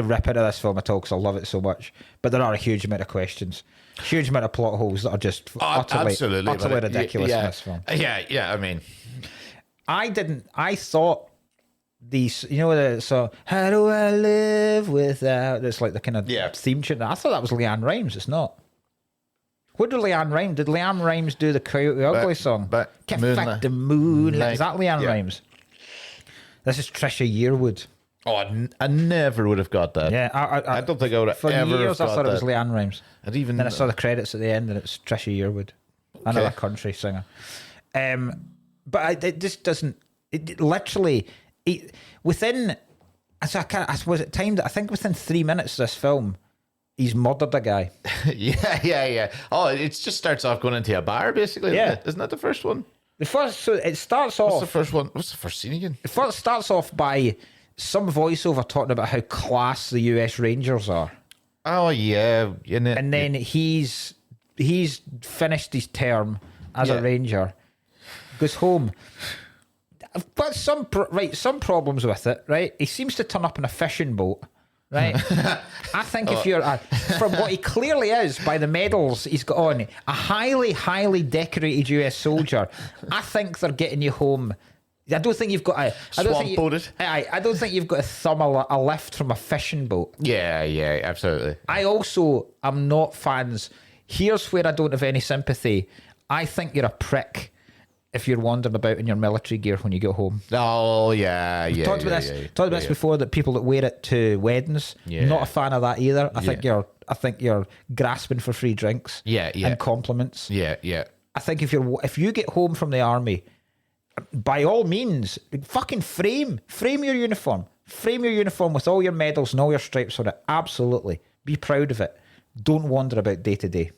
rip into this film at all because I love it so much. But there are a huge amount of questions, huge amount of plot holes that are just utterly ridiculous in this film. Yeah. I mean, I thought these, the song, How Do I Live Without? It's like the kind of theme tune. I thought that was Leanne Rimes. It's not. What did Leanne Rimes do the Coyote Ugly song? But Get back the moonlight. Is that Leanne Rimes? This is Trisha Yearwood. Oh, I never would have got that. Yeah, I don't think I would have for ever years got I thought it was Leanne Rimes. Then I saw the credits at the end, and it's Trisha Yearwood, another country singer. But it just doesn't. It literally within. So I suppose it timed. I think within 3 minutes of this film, he's murdered a guy. Yeah. Oh, it just starts off going into a bar, basically. Yeah, isn't that the first one? So it starts off. What's the first one? What's the first scene again? It first starts off by some voiceover talking about how class the US Rangers are. Oh yeah, and then he's finished his term as a Ranger, goes home. I've got some problems with it. Right, he seems to turn up in a fishing boat. Right, I think if you're from what he clearly is by the medals he's got on, a highly decorated US soldier. I think they're getting you home. I don't think you've got I don't think you've got a thumb a lift from a fishing boat. Yeah, absolutely. I also am not fans. Here's where I don't have any sympathy. I think you're a prick if you're wandering about in your military gear when you get home. Oh yeah. Talked about this before. That people that wear it to weddings. Not a fan of that either. I think you're grasping for free drinks. And compliments. Yeah. I think if you get home from the army, by all means, fucking frame your uniform. Frame your uniform with all your medals and all your stripes on it. Absolutely. Be proud of it. Don't wander about day to day.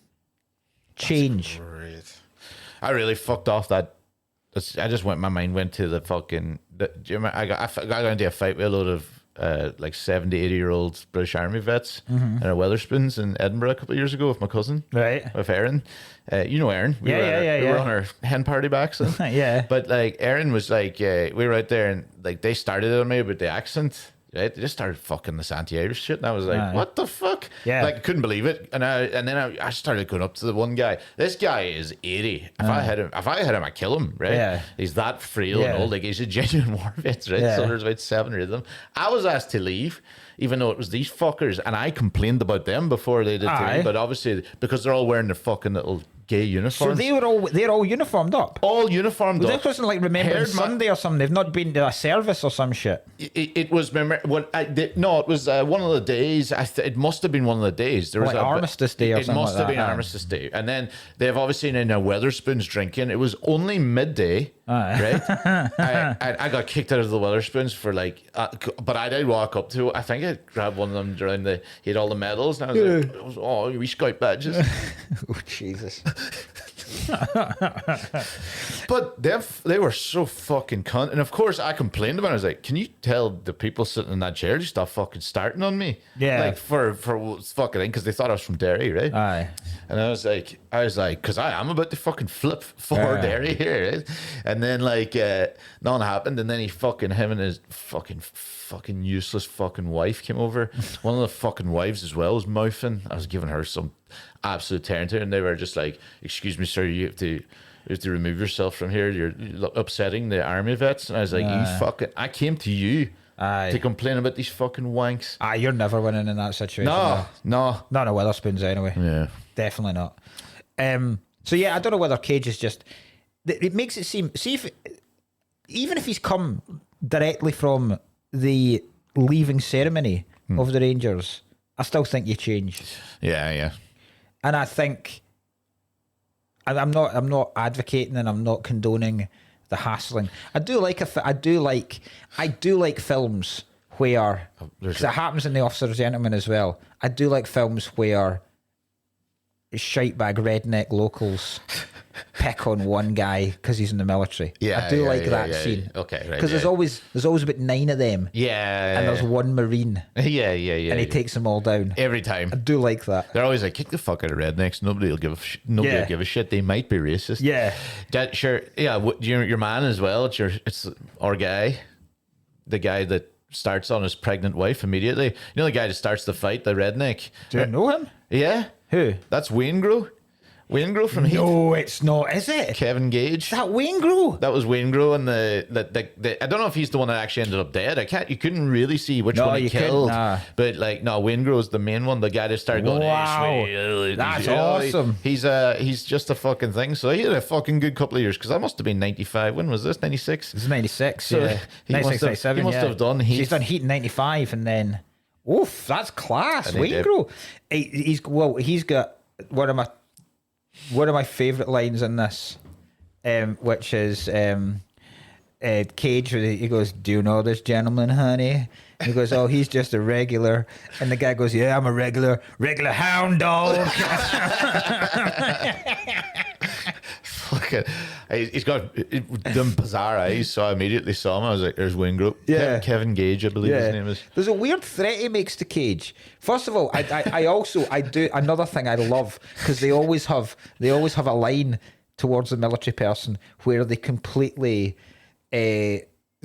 Change. That's great. I really fucked off that. My mind went to the fucking. Do you remember? I got into a fight with a load of like 70, 80-year-old British Army vets and our Weatherspoons in Edinburgh a couple of years ago with my cousin. Right. With Erin. You know Erin. We were on our hen party back. So. Yeah. But like Erin was like, we were out there and like they started on me about the accent. right? They just started fucking this anti-Irish shit, and I was like, what the fuck? Yeah. Like, I couldn't believe it. And then I started going up to the one guy. This guy is 80. If I hit him, I kill him, right? Yeah. He's that frail and old. Like, he's a genuine war vet, right? Yeah. So there's about 7 of them. I was asked to leave, even though it was these fuckers, and I complained about them before they did to me. But obviously, because they're all wearing their fucking little gay uniforms. So they're all uniformed up. All uniformed Well, up. this wasn't like Remembrance Sunday or something. They've not been to a service or some shit. It was it was one of the days. It must have been one of the days. There was like Armistice Day or something. It must have been Armistice Day. And then they've obviously in Weatherspoons drinking. It was only midday, right? I got kicked out of the Weatherspoons for like, but I did walk up to. I think I grabbed one of them during he had all the medals, and I was like, "Oh, we scout badges." Oh Jesus. But they were so fucking cunt. And of course I complained about it. I was like, can you tell the people sitting in that chair to stop fucking starting on me? Yeah. Like for fucking thing, because they thought I was from Derry, right? Aye. And I was like, because I am about to fucking flip for Derry here, right? And then like nothing happened, and then him and his fucking useless fucking wife came over. One of the fucking wives as well was mouthing. I was giving her some absolute tearing to her, and they were just like, "Excuse me, sir, you have to remove yourself from here. You're upsetting the army vets." And I was like, "You fucking! I came to you to complain about these fucking wanks." You're never winning in that situation. No. Not a Weatherspoons anyway. Yeah, definitely not. So yeah, I don't know whether Cage is just. It makes it seem. See if even if he's come directly from the leaving ceremony of the Rangers, I still think you change. Yeah. And I think I'm not advocating and I'm not condoning the hassling. I do like films where, because it happens in The Officer's Gentleman as well. I do like films where shitebag redneck locals pick on one guy because he's in the military. Yeah, I do like that scene. Okay, right. Because there's always about 9 of them. Yeah, and there's one Marine. Yeah. And he takes them all down every time. I do like that. They're always like, kick the fuck out of rednecks. Nobody will give a shit. They might be racist. Yeah. Sure. Yeah. Your man as well. It's our guy, the guy that starts on his pregnant wife immediately. You know the guy that starts the fight, the redneck. Do you know him? Yeah. Who? That's Waingro. Waingro from Heat. No, it's not. Is it? Kevin Gage. Is that Waingro? That was Waingro, and the I don't know if he's the one that actually ended up dead. You couldn't really see which one he killed. But like, no, Waingro's the main one. The guy that started going, wow, that's awesome. He's just a fucking thing. So he had a fucking good couple of years, because I must have been 95. When was this? 96. This is 96. So yeah, 96, 97. He must have done Heat. He's done Heat in 95, and then oof, that's class. Waingro. He's got one of my favourite lines in this, which is Cage. He goes, "Do you know this gentleman, honey?" And he goes, "Oh, he's just a regular." And the guy goes, "Yeah, I'm a regular hound dog." He's got them bizarre eyes, so I immediately saw him. I was like, "There's Waingro." Yeah. Kevin Gage, I believe his name is. There's a weird threat he makes to Cage. First of all, I do another thing I love, because they always have a line towards the military person where they completely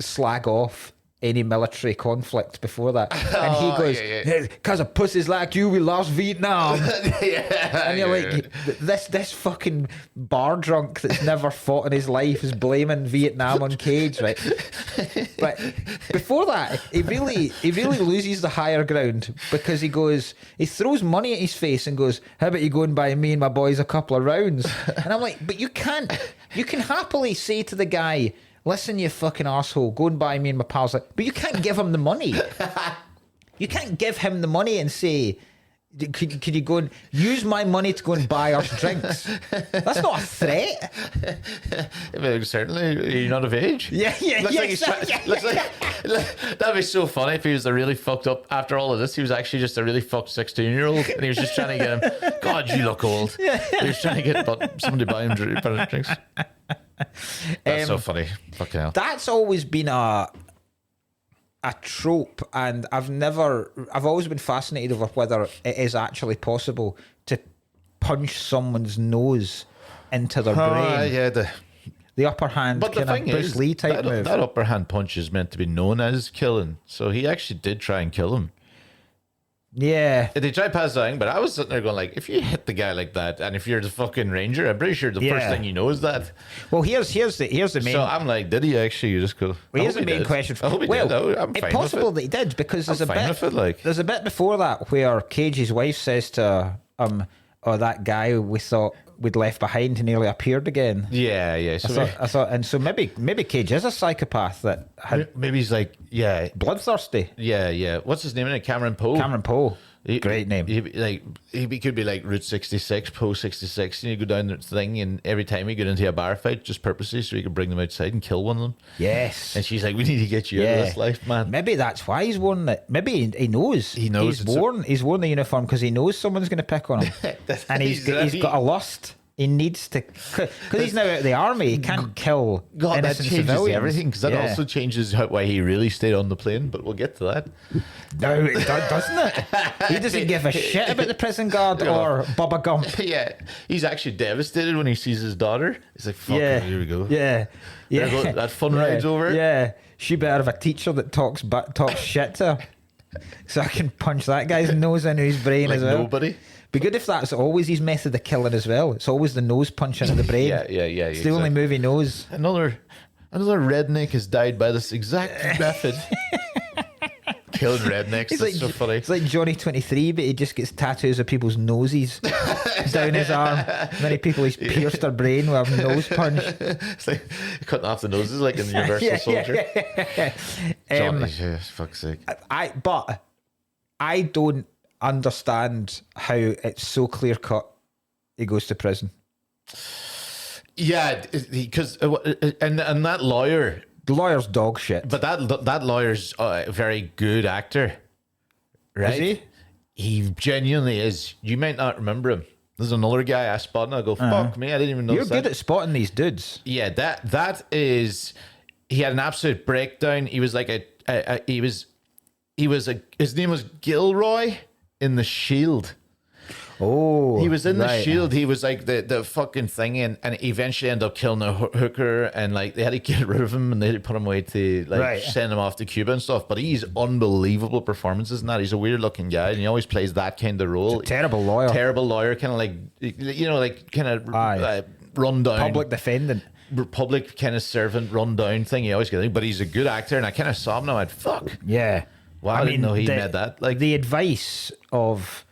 slag off any military conflict before that, and he goes, "Because of pussies like you, we lost Vietnam." And you're like, this fucking bar drunk that's never fought in his life is blaming Vietnam on Cage, right? But before that, he really loses the higher ground, because he throws money at his face and goes, "How about you go and buy me and my boys a couple of rounds?" And I'm like, but you can happily say to the guy, "Listen, you fucking arsehole, go and buy me and my pals." But you can't give him the money. You can't give him the money and say, could you go and use my money to go and buy us drinks? That's not a threat. Certainly, you're not of age. That'd be so funny if he was a really fucked up, after all of this, he was actually just a really fucked 16-year-old, and he was just trying to get him, "God, you look old." He was trying to get somebody to buy him drinks. That's so funny. Fucking hell. That's always been a trope, and I've always been fascinated over whether it is actually possible to punch someone's nose into their brain. Yeah, the upper hand But the kind of thing Bruce is, Lee type move. that upper hand punch is meant to be known as killing. So he actually did try and kill him. Yeah. They tried passing, but I was sitting there going like, if you hit the guy like that, and if you're the fucking ranger, I'm pretty sure the first thing you know is that. Well, here's the main. So I'm like, did he actually? You just go. Well, here's the main question. I hope he did. I'm fine it's possible that he did because there's a bit. There's a bit before that where Cage's wife says to "Oh, that guy we thought we'd left behind nearly appeared again." Yeah. So I thought, and so maybe Cage is a psychopath that had maybe he's like, bloodthirsty. Yeah. What's his name? Cameron Poe. Great name. He could be like Route 66, Poe 66, and you go down the thing, and every time you get into a bar fight, just purposely so you can bring them outside and kill one of them. Yes. And she's like, we need to get you out of this life, man. Maybe that's why he's worn it. Maybe he knows. He knows. He's worn the uniform because he knows someone's going to pick on him. And he's got a lust. He needs to, because he's now out of the army. He can't kill innocent changes civilians. Everything, because that also changes why he really stayed on the plane. But we'll get to that. No, it doesn't it? He doesn't give a shit about the prison guard or Bubba Gump. Yeah, he's actually devastated when he sees his daughter. He's like, "Fuck, here we go." Yeah. That fun ride's over. Yeah, she better have a teacher that talks shit to her, so I can punch that guy's nose into his brain like as well. Nobody. Be good if that's always his method of killing as well. It's always the nose punch into the brain. Yeah. It's the only move he knows. Another redneck has died by this exact method. Killing rednecks. That's so funny. It's like Johnny 23, but he just gets tattoos of people's noses down his arm. Many people he's pierced their brain with a nose punch. It's like cutting off the noses like in the Universal Soldier. Johnny, fuck's sake. But I don't understand how it's so clear cut he goes to prison. Yeah, because and that lawyer, the lawyer's dog shit. but that lawyer's a very good actor, right? Is he? He genuinely is. You might not remember him. There's another guy I spot and I go, fuck me, I didn't even know. You're good at spotting these dudes. Yeah, that is. He had an absolute breakdown. He was like his name was Gilroy in The Shield. Oh, he was in The Shield. He was like the fucking thing, and he eventually ended up killing a hooker, and like they had to get rid of him, and they had to put him away to send him off to Cuba and stuff. But he's unbelievable performances in that. He's a weird looking guy, and he always plays that kind of role. Terrible lawyer, kind of like kind of run down public defendant. Republic kind of servant run down thing. He always gets, but he's a good actor, and I kind of saw him now. I went, fuck. Yeah. Well, I didn't know he made that. Like the advice of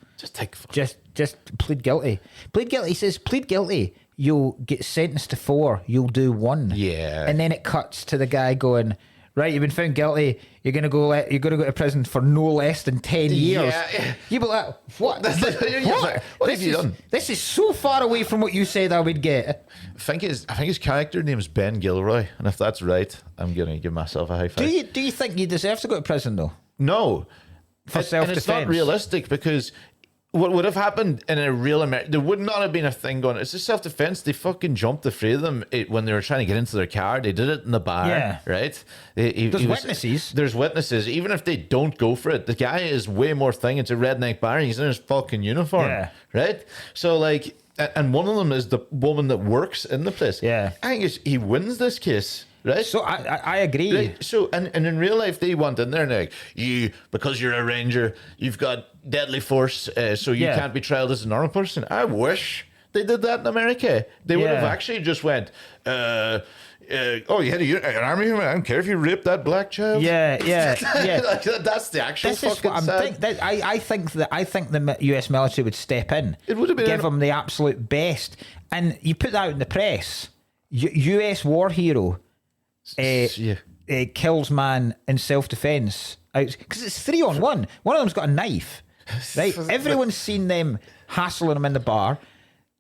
just plead guilty. Plead guilty. He says plead guilty. You'll get sentenced to 4. You'll do 1. Yeah. And then it cuts to the guy going, right, you've been found guilty. You're gonna go to prison for no less than 10 years. Yeah. You be like, what? What have you done? This is so far away from what you said I would get. I think his character name is Ben Gilroy, and if that's right, I'm gonna give myself a high five. Do you think you deserve to go to prison though? No, for self-defense. And it's not realistic because what would have happened in a real America, there would not have been a thing going. It's just self-defense. They fucking jumped the 3 of them when they were trying to get into their car. They did it in the bar, right? There's witnesses. There's witnesses. Even if they don't go for it, the guy is way more thing. It's a redneck bar. And he's in his fucking uniform, right? So like, and one of them is the woman that works in the place. Yeah, I think he wins this case. Right. So I agree. Right? So and in real life they went in there and they're like, because you're a ranger, you've got deadly force, so you can't be tried as a normal person. I wish they did that in America. They would have actually just went, oh, you had an army? I don't care if you raped that black child. Yeah. Like, that's the actual. This is what I think the US military would step in. It would have been give them the absolute best, and you put that out in the press. US war hero. Kills man in self-defense because it's 3-on-1. One of them's got a knife, right? Everyone's seen them hassling him in the bar.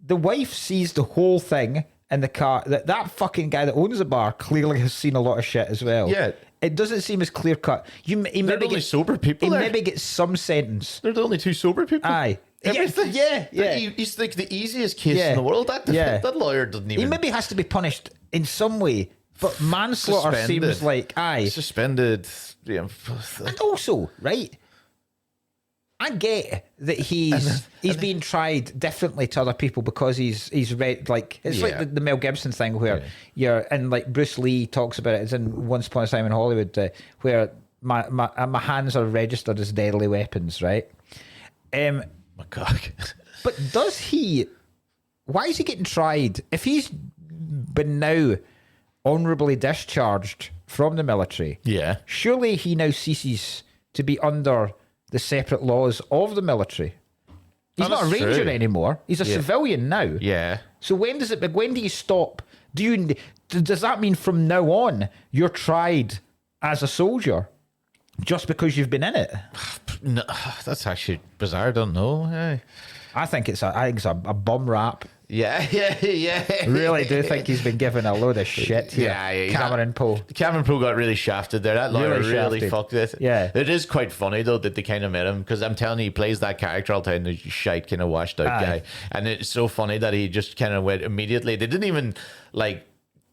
The wife sees the whole thing in the car. That fucking guy that owns the bar clearly has seen a lot of shit as well. Yeah, it doesn't seem as clear cut. They're the only sober people. He maybe gets some sentence. They're the only 2 sober people. Aye. Everything. Yeah. He's like the easiest case in the world. That lawyer doesn't even. He maybe has to be punished in some way. But manslaughter seems like, suspended. Yeah. And also, right, I get that he's being tried differently to other people because he's read, like, it's like the Mel Gibson thing where you're, and like Bruce Lee talks about it, it's in Once Upon a Time in Hollywood, where my hands are registered as deadly weapons, right? My God. But why is he getting tried if he's been now honourably discharged from the military? Yeah. Surely he now ceases to be under the separate laws of the military. He's not a ranger anymore. He's a civilian now. Yeah. So when do you stop? Does that mean from now on you're tried as a soldier just because you've been in it? No, that's actually bizarre. I don't know. I think it's a bum rap. Yeah. I really do think he's been given a load of shit here. Yeah, Cameron Poe got really shafted there. That lawyer really fucked it. Yeah. It is quite funny, though, that they kind of met him, because I'm telling you, he plays that character all the time, the shite kind of washed out guy. And it's so funny that he just kind of went immediately. They didn't even, like,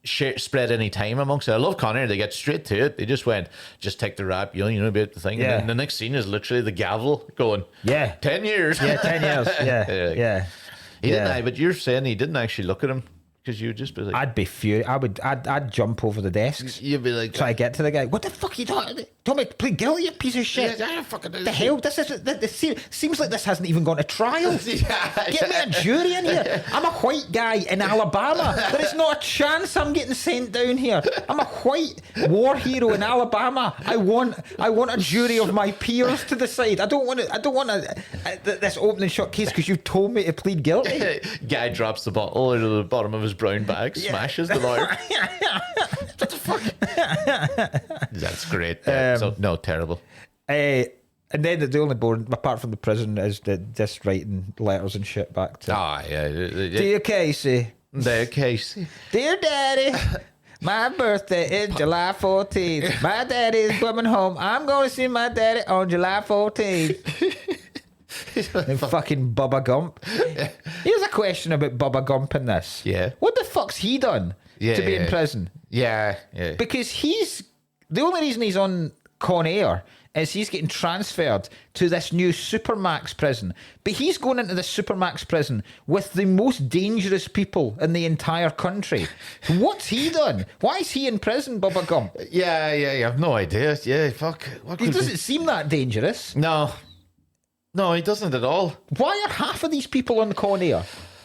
spread any time amongst it. I love Connery. They get straight to it. They just went, just take the rap, you know about the thing. Yeah. And then the next scene is literally the gavel going, 10 years. Yeah, 10 years. Yeah. He didn't, but you're saying he didn't actually look at him, because you'd just be like, I'd be furious. I'd jump over the desks. You'd be like, try to get to the guy. What the fuck are you talking? Told me to plead guilty, you piece of shit. Yeah, fucking the hell? This seems like this hasn't even gone to trial. Get me a jury in here. I'm a white guy in Alabama. There is not a chance I'm getting sent down here. I'm a white war hero in Alabama. I want a jury of my peers to decide. I don't want this open and shut case because you've told me to plead guilty. Guy drops the bottle into the bottom of his brown bag, smashes the lawyer. What the fuck? That's great. So no, terrible. And then the only boring, apart from the prison, is just writing letters and shit back to. Dear Casey. Dear Casey. Dear Daddy. My birthday is July 14th. My daddy is coming home. I'm going to see my daddy on July 14th. And fucking Bubba Gump. Here's a question about Bubba Gump in this. Yeah. What the fuck's he done to be in prison? Yeah. Because the only reason he's on Con Air is he's getting transferred to this new Supermax prison. But he's going into the Supermax prison with the most dangerous people in the entire country. What's he done? Why is he in prison, Bubba Gump? Yeah, I have no idea. Yeah, fuck. He doesn't seem that dangerous. No, he doesn't at all. Why are half of these people on Con Air?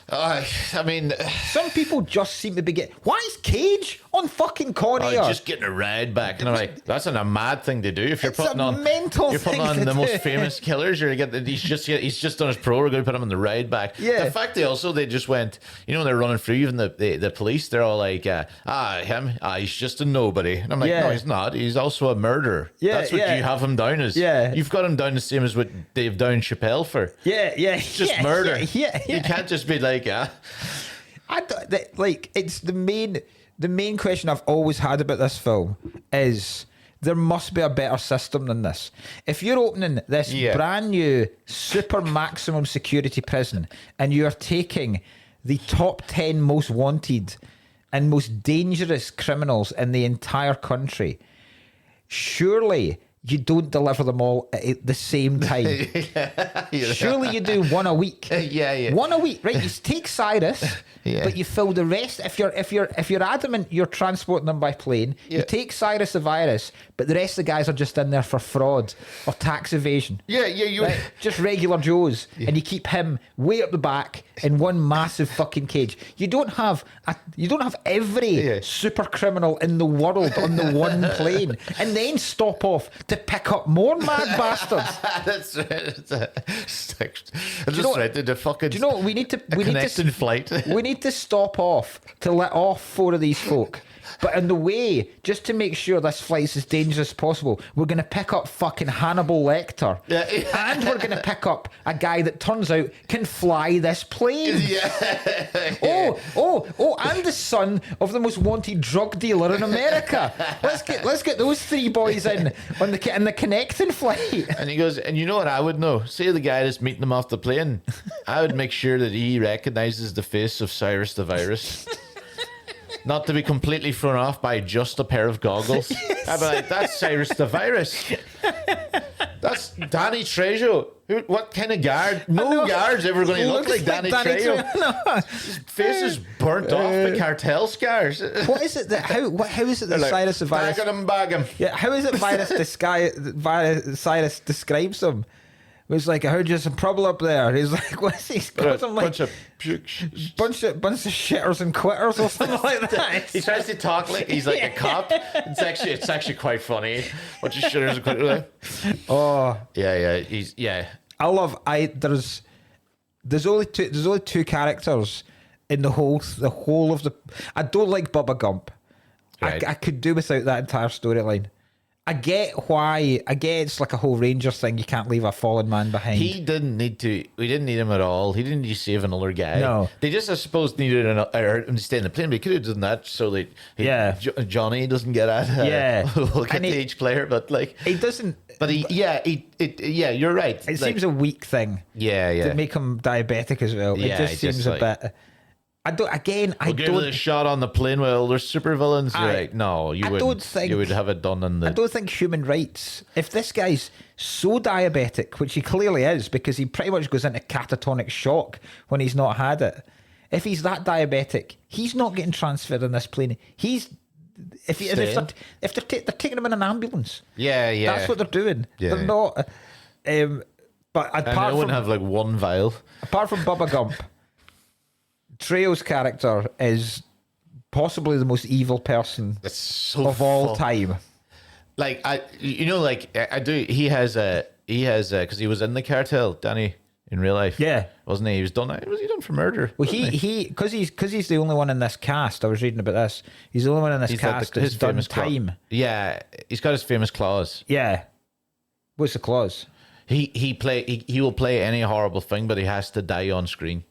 I mean, some people just seem to be getting. Why is Cage on fucking Con Air? Just getting a ride back, and I'm like, that's a mad thing to do. If you're putting on the most famous killers, he's just on his pro. We're going to put him on the ride back. Yeah. The fact they just went, they're running through. Even the police, they're all like, he's just a nobody. And I'm like, no, he's not. He's also a murderer. Yeah, that's what you have him down as. Yeah, you've got him down the same as what Dave Down Chappelle for. Yeah. It's just murder. Yeah. You can't just be like. It's the main question I've always had about this film is there must be a better system than this. If you're opening this brand new super maximum security prison and you're taking the top 10 most wanted and most dangerous criminals in the entire country, surely you don't deliver them all at the same time. Surely you do one a week. One a week, right? You take Cyrus, but you fill the rest. If you're adamant you're transporting them by plane, you take Cyrus the virus, but the rest of the guys are just in there for fraud or tax evasion. Right? Just regular Joes, and you keep him way up the back in one massive fucking cage. You don't have every super criminal in the world on the one plane, and then stop off to pick up more mad bastards. That's right. Do you know what we need to flight? We need to stop off to let off 4 of these folk. But in the way, just to make sure this flight's as dangerous as possible, we're going to pick up fucking Hannibal Lecter. And we're going to pick up a guy that turns out can fly this plane. And the son of the most wanted drug dealer in America. Let's get those 3 boys in the connecting flight. And he goes, and you know what I would know? Say the guy that's meeting them off the plane. I would make sure that he recognizes the face of Cyrus the Virus. Not to be completely thrown off by just a pair of goggles. I'd be like, that's Cyrus the Virus. That's Danny Trejo. What kind of guard? No guard's ever going to look like Danny Trejo. No. His face is burnt off by cartel scars. What is it that how is it that Cyrus the Virus? Bag him. Yeah, how is it Cyrus describes him? It was like, I heard you some trouble up there. He's like, what's he? Like, bunch of shitters and quitters or something like that. He tries to talk like he's like a cop. It's actually quite funny. Bunch of shitters and quitters. Oh yeah. There's only two characters in the whole of the. I don't like Bubba Gump. Right. I could do without that entire storyline. I get it's like a whole Ranger thing. You can't leave a fallen man behind. He didn't need to. We didn't need him at all. He didn't need to save another guy. No. They just, I suppose, needed him to stay in the plane. But he could have done that so that Johnny doesn't get at. We'll get to each player, but like he doesn't. But you're right. It seems a weak thing. Yeah. To make him diabetic as well. Yeah, it just seems a bit. I don't. Give it a shot on the plane with all their supervillains. Right? No, you would have it done in the. I don't think human rights. If this guy's so diabetic, which he clearly is, because he pretty much goes into catatonic shock when he's not had it. If he's that diabetic, he's not getting transferred in this plane. If they're taking him in an ambulance. Yeah. That's what they're doing. Yeah. They're not. But apart wouldn't have like one vial. Apart from Bubba Gump. Trejo's character is possibly the most evil person of all time. Like I do. He has because he was in the cartel, Danny, in real life. Yeah, wasn't he? He was done. Was he done for murder? Well, because he's the only one in this cast. I was reading about this. He's the only one in this cast that's done time. Yeah, he's got his famous clause. Yeah, what's the clause? He will play any horrible thing, but he has to die on screen.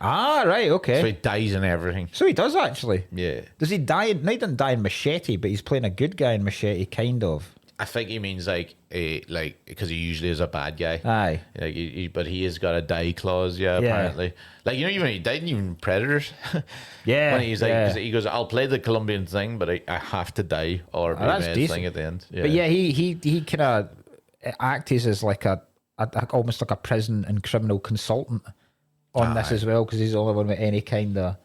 Ah, right, okay. So he dies in everything. So he does actually. Yeah. Does he die? No, he didn't die in Machete, but he's playing a good guy in Machete, kind of. I think he means because he usually is a bad guy. Aye. But he has got a die clause. Yeah, apparently. Like even he died in even Predators. Yeah. When he's like, he goes, I'll play the Colombian thing, but I have to die or be the thing at the end. Yeah. But yeah, he kind of acts as like almost like a prison and criminal consultant on this as well, because he's the only one with any kind of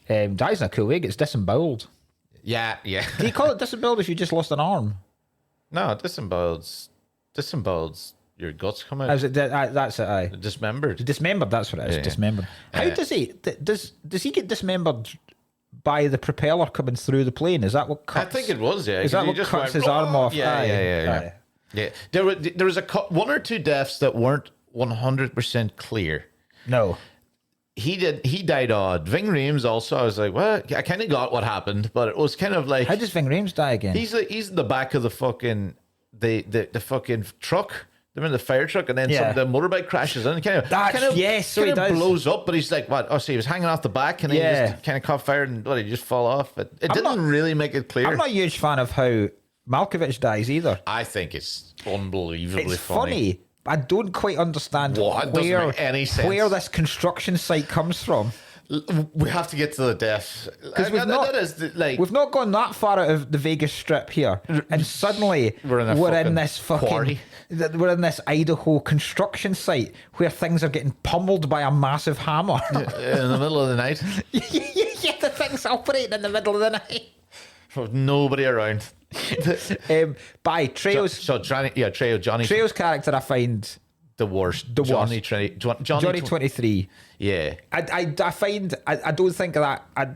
dies in a cool way, gets disemboweled. Yeah. Do you call it disemboweled if you just lost an arm? No, disemboweled your guts come out. That's it. Aye. Dismembered. Dismembered. That's what it is. Yeah. Dismembered. How does he? Does he get dismembered by the propeller coming through the plane? Is that what cuts? I think it was. Yeah. Is that what cuts his arm off? Yeah. There was one or two deaths that weren't 100% clear. No. He died odd. Ving Rhames also, I was like, well, I kind of got what happened, but it was kind of like, how does Ving Rhames die again? He's in the back of the fucking the fucking truck. They're in the fire truck, and then the motorbike crashes in. So he does. Blows up, but he's like, what? Oh, so he was hanging off the back, and he just kind of caught fire, and he just fall off. It didn't really make it clear. I'm not a huge fan of how Malkovich dies either. I think it's unbelievably it's funny. I don't quite understand where this construction site comes from. We have to get to the death, because we've not gone that far out of the Vegas Strip here, and suddenly we're in this quarry. We're in this Idaho construction site where things are getting pummeled by a massive hammer in the middle of the night. Yeah, the thing's operating in the middle of the night with nobody around. By Trejo's Trejo's character, I find the worst. Johnny 23. Yeah, I find I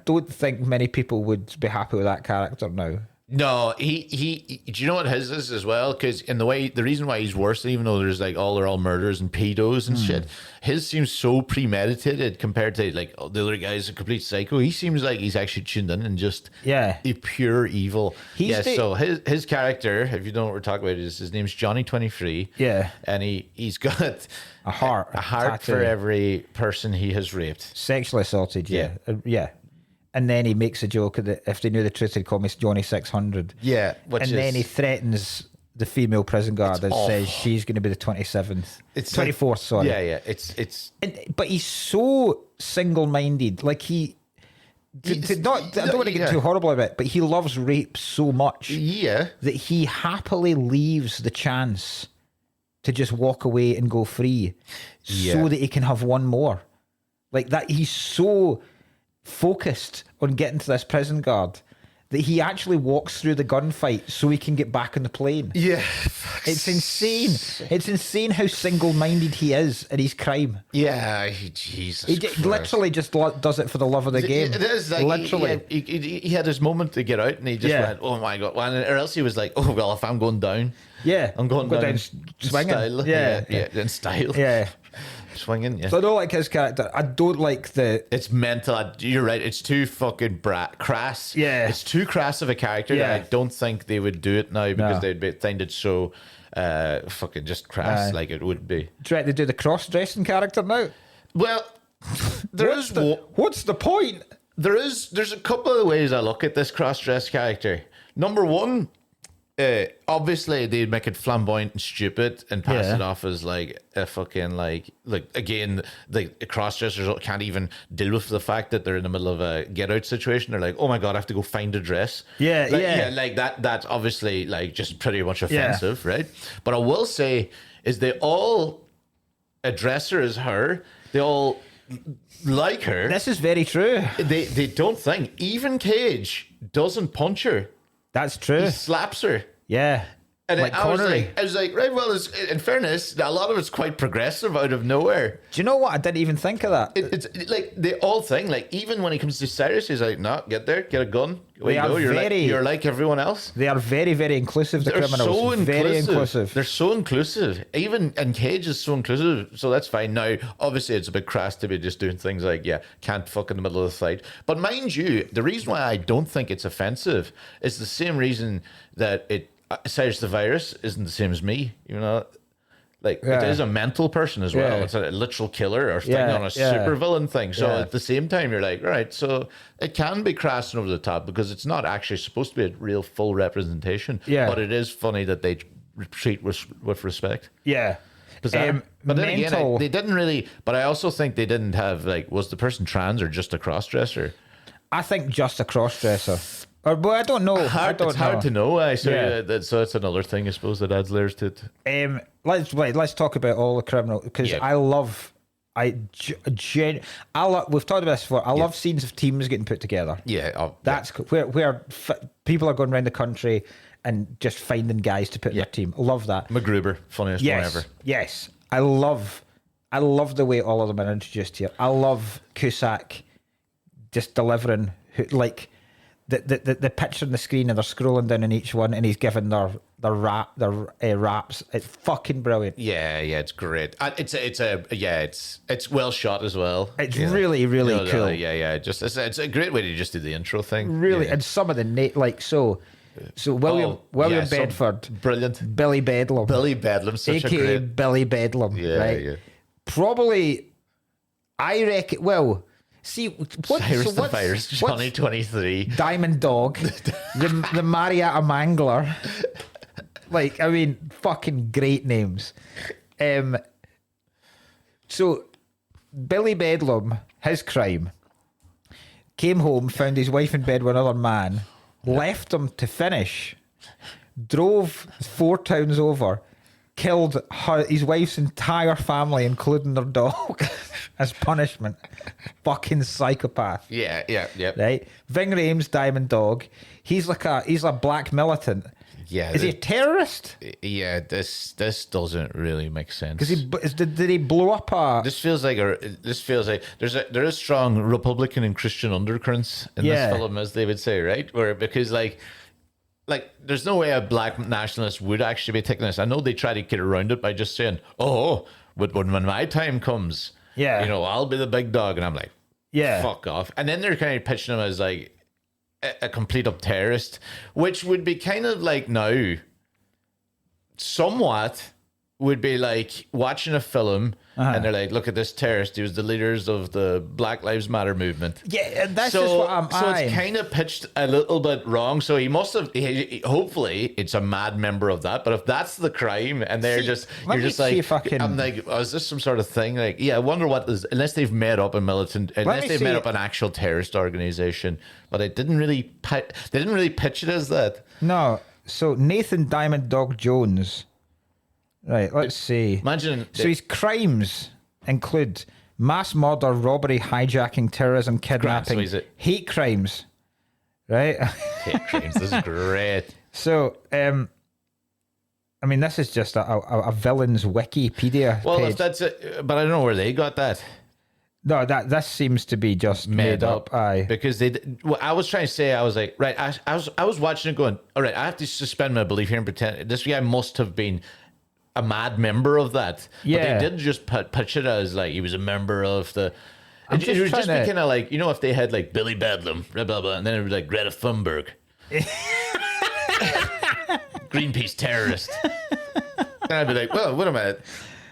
don't think many people would be happy with that character now. No, he. Do you know what his is as well? Because the reason why he's worse, even though there's like they're all murders and pedos and shit, his seems so premeditated compared to like the other guy's a complete psycho. He seems like he's actually tuned in and just the pure evil. So his character, if you don't know what we're talking about, his name's Johnny 23. Yeah, and he's got a heart for every person he has raped, sexually assaulted. Yeah. And then he makes a joke that if they knew the truth, they'd call me Johnny 600. Yeah. Then he threatens the female prison guard and says she's going to be the 27th. It's 24th, sorry. Yeah. But he's so single-minded. Like I don't want to get too horrible about it, but he loves rape so much that he happily leaves the chance to just walk away and go free so that he can have one more. Like that, he's so focused on getting to this prison guard that he actually walks through the gunfight so he can get back on the plane. Yeah. It's insane. It's insane how single-minded he is in his crime. Yeah, Jesus Christ. Literally just does it for the love of the game. It is like literally. He had his moment to get out, and he just went, "Oh my god!" Or else he was like, "Oh well, if I'm going down, I'm going down in swinging. style, in style, swinging." Yeah. So I don't like his character. I don't like the. It's mental. You're right. It's too fucking crass. Yeah. It's too crass of a character. Yeah. That I don't think they would do it now because they'd find it so fucking just crass, like it would be. Trying to do the cross-dressing character now. Well, what's the point? There's a couple of ways I look at this cross-dress character. Number one, obviously they'd make it flamboyant and stupid and pass it off as like a fucking like again the cross-dressers can't even deal with the fact that they're in the middle of a get out situation. They're like, oh my god, I have to go find a dress. Like that's obviously like just pretty much offensive, right? But I will say is they all address her as her. They all like her. This is very true. They don't think even Cage doesn't punch her. That's true. He slaps her. Yeah. And like I was like, right, well, in fairness, a lot of it's quite progressive out of nowhere. Do you know what? I didn't even think of that. It's like they all think, like, even when he comes to Cyrus, he's like, no, get there, get a gun. Away you go. You're like everyone else. They are very, very inclusive, the criminals. So very inclusive. They're so inclusive. Even, and Cage is so inclusive, so that's fine. Now, obviously, it's a bit crass to be just doing things like, can't fuck in the middle of the fight. But mind you, the reason why I don't think it's offensive is the same reason that Cyrus the Virus isn't the same as me, Like, it is a mental person as well. It's a literal killer or thing on a supervillain thing. So at the same time, you're like, right, so it can be crass and over the top because it's not actually supposed to be a real full representation. Yeah. But it is funny that they treat with respect. Yeah. But then again, they didn't really, but I also think they didn't have, like, was the person trans or just a cross-dresser? I think just a cross-dresser. But I don't know. It's hard to know. So it's another thing, I suppose, that adds layers to it. Let's talk about all the criminal because I love. We've talked about this before. I love scenes of teams getting put together. Yeah, that's where people are going around the country and just finding guys to put in their team. Love that. MacGruber, funniest one ever. Yes, I love the way all of them are introduced here. I love Cusack just delivering the picture on the screen and they're scrolling down on each one and he's giving their raps. It's fucking brilliant. Yeah, it's great. It's well shot as well. It's really cool. It's a great way to just do the intro thing. Really, and some of the so William Bedford, brilliant. Billy Bedlam, such AKA a great Billy Bedlam. Yeah. Probably, I reckon. Well. See, Cyrus the Virus, Johnny 23, Diamond Dog, the Marietta Mangler. Like, I mean, fucking great names. So, Billy Bedlam, his crime, came home, found his wife in bed with another man, left him to finish, drove 4 towns over, killed his wife's entire family, including their dog, as punishment. Fucking psychopath. Yeah. Right? Ving Rhames, Diamond Dog. He's a black militant. Yeah. Is he a terrorist? Yeah, this doesn't really make sense. Because did he blow up a? This feels like there is strong Republican and Christian undercurrents in this film, as they would say, right? Because there's no way a black nationalist would actually be taking this. I know they try to get around it by just saying, "Oh, but when my time comes, I'll be the big dog," and I'm like, fuck off. And then they're kind of pitching him as like a complete up terrorist, which would be kind of like now, somewhat would be like watching a film and they're like, look at this terrorist. He was the leaders of the Black Lives Matter movement. Yeah, and that's just what I'm So it's kind of pitched a little bit wrong. So he must have, hopefully it's a mad member of that. But if that's the crime and they're I'm like, oh, is this some sort of thing? Like, yeah, I wonder what is, unless they've made up a militant, unless they've made up an actual terrorist organization. But it didn't really, they didn't really pitch it as that. No. So Nathan Diamond Dog Jones Right, let's see. Imagine. So his crimes include mass murder, robbery, hijacking, terrorism, kidnapping, so he's hate crimes. Right? hate crimes. This is great. So, I mean, this is just a villain's Wikipedia Well, page. if that's it, but I don't know where they got that. No, this seems to be just made up. Aye, because well, I was trying to say, I was like, right, I was watching it going, all right, I have to suspend my belief here and pretend this guy must have been a mad member of that. Yeah. But they didn't just pitch it as like he was a member of the. It would just be trying to- kind of like, you know, if they had like Billy Bedlam, blah blah blah, and then it would be like Greta Thunberg, Greenpeace terrorist. And I'd be like, well, what am I?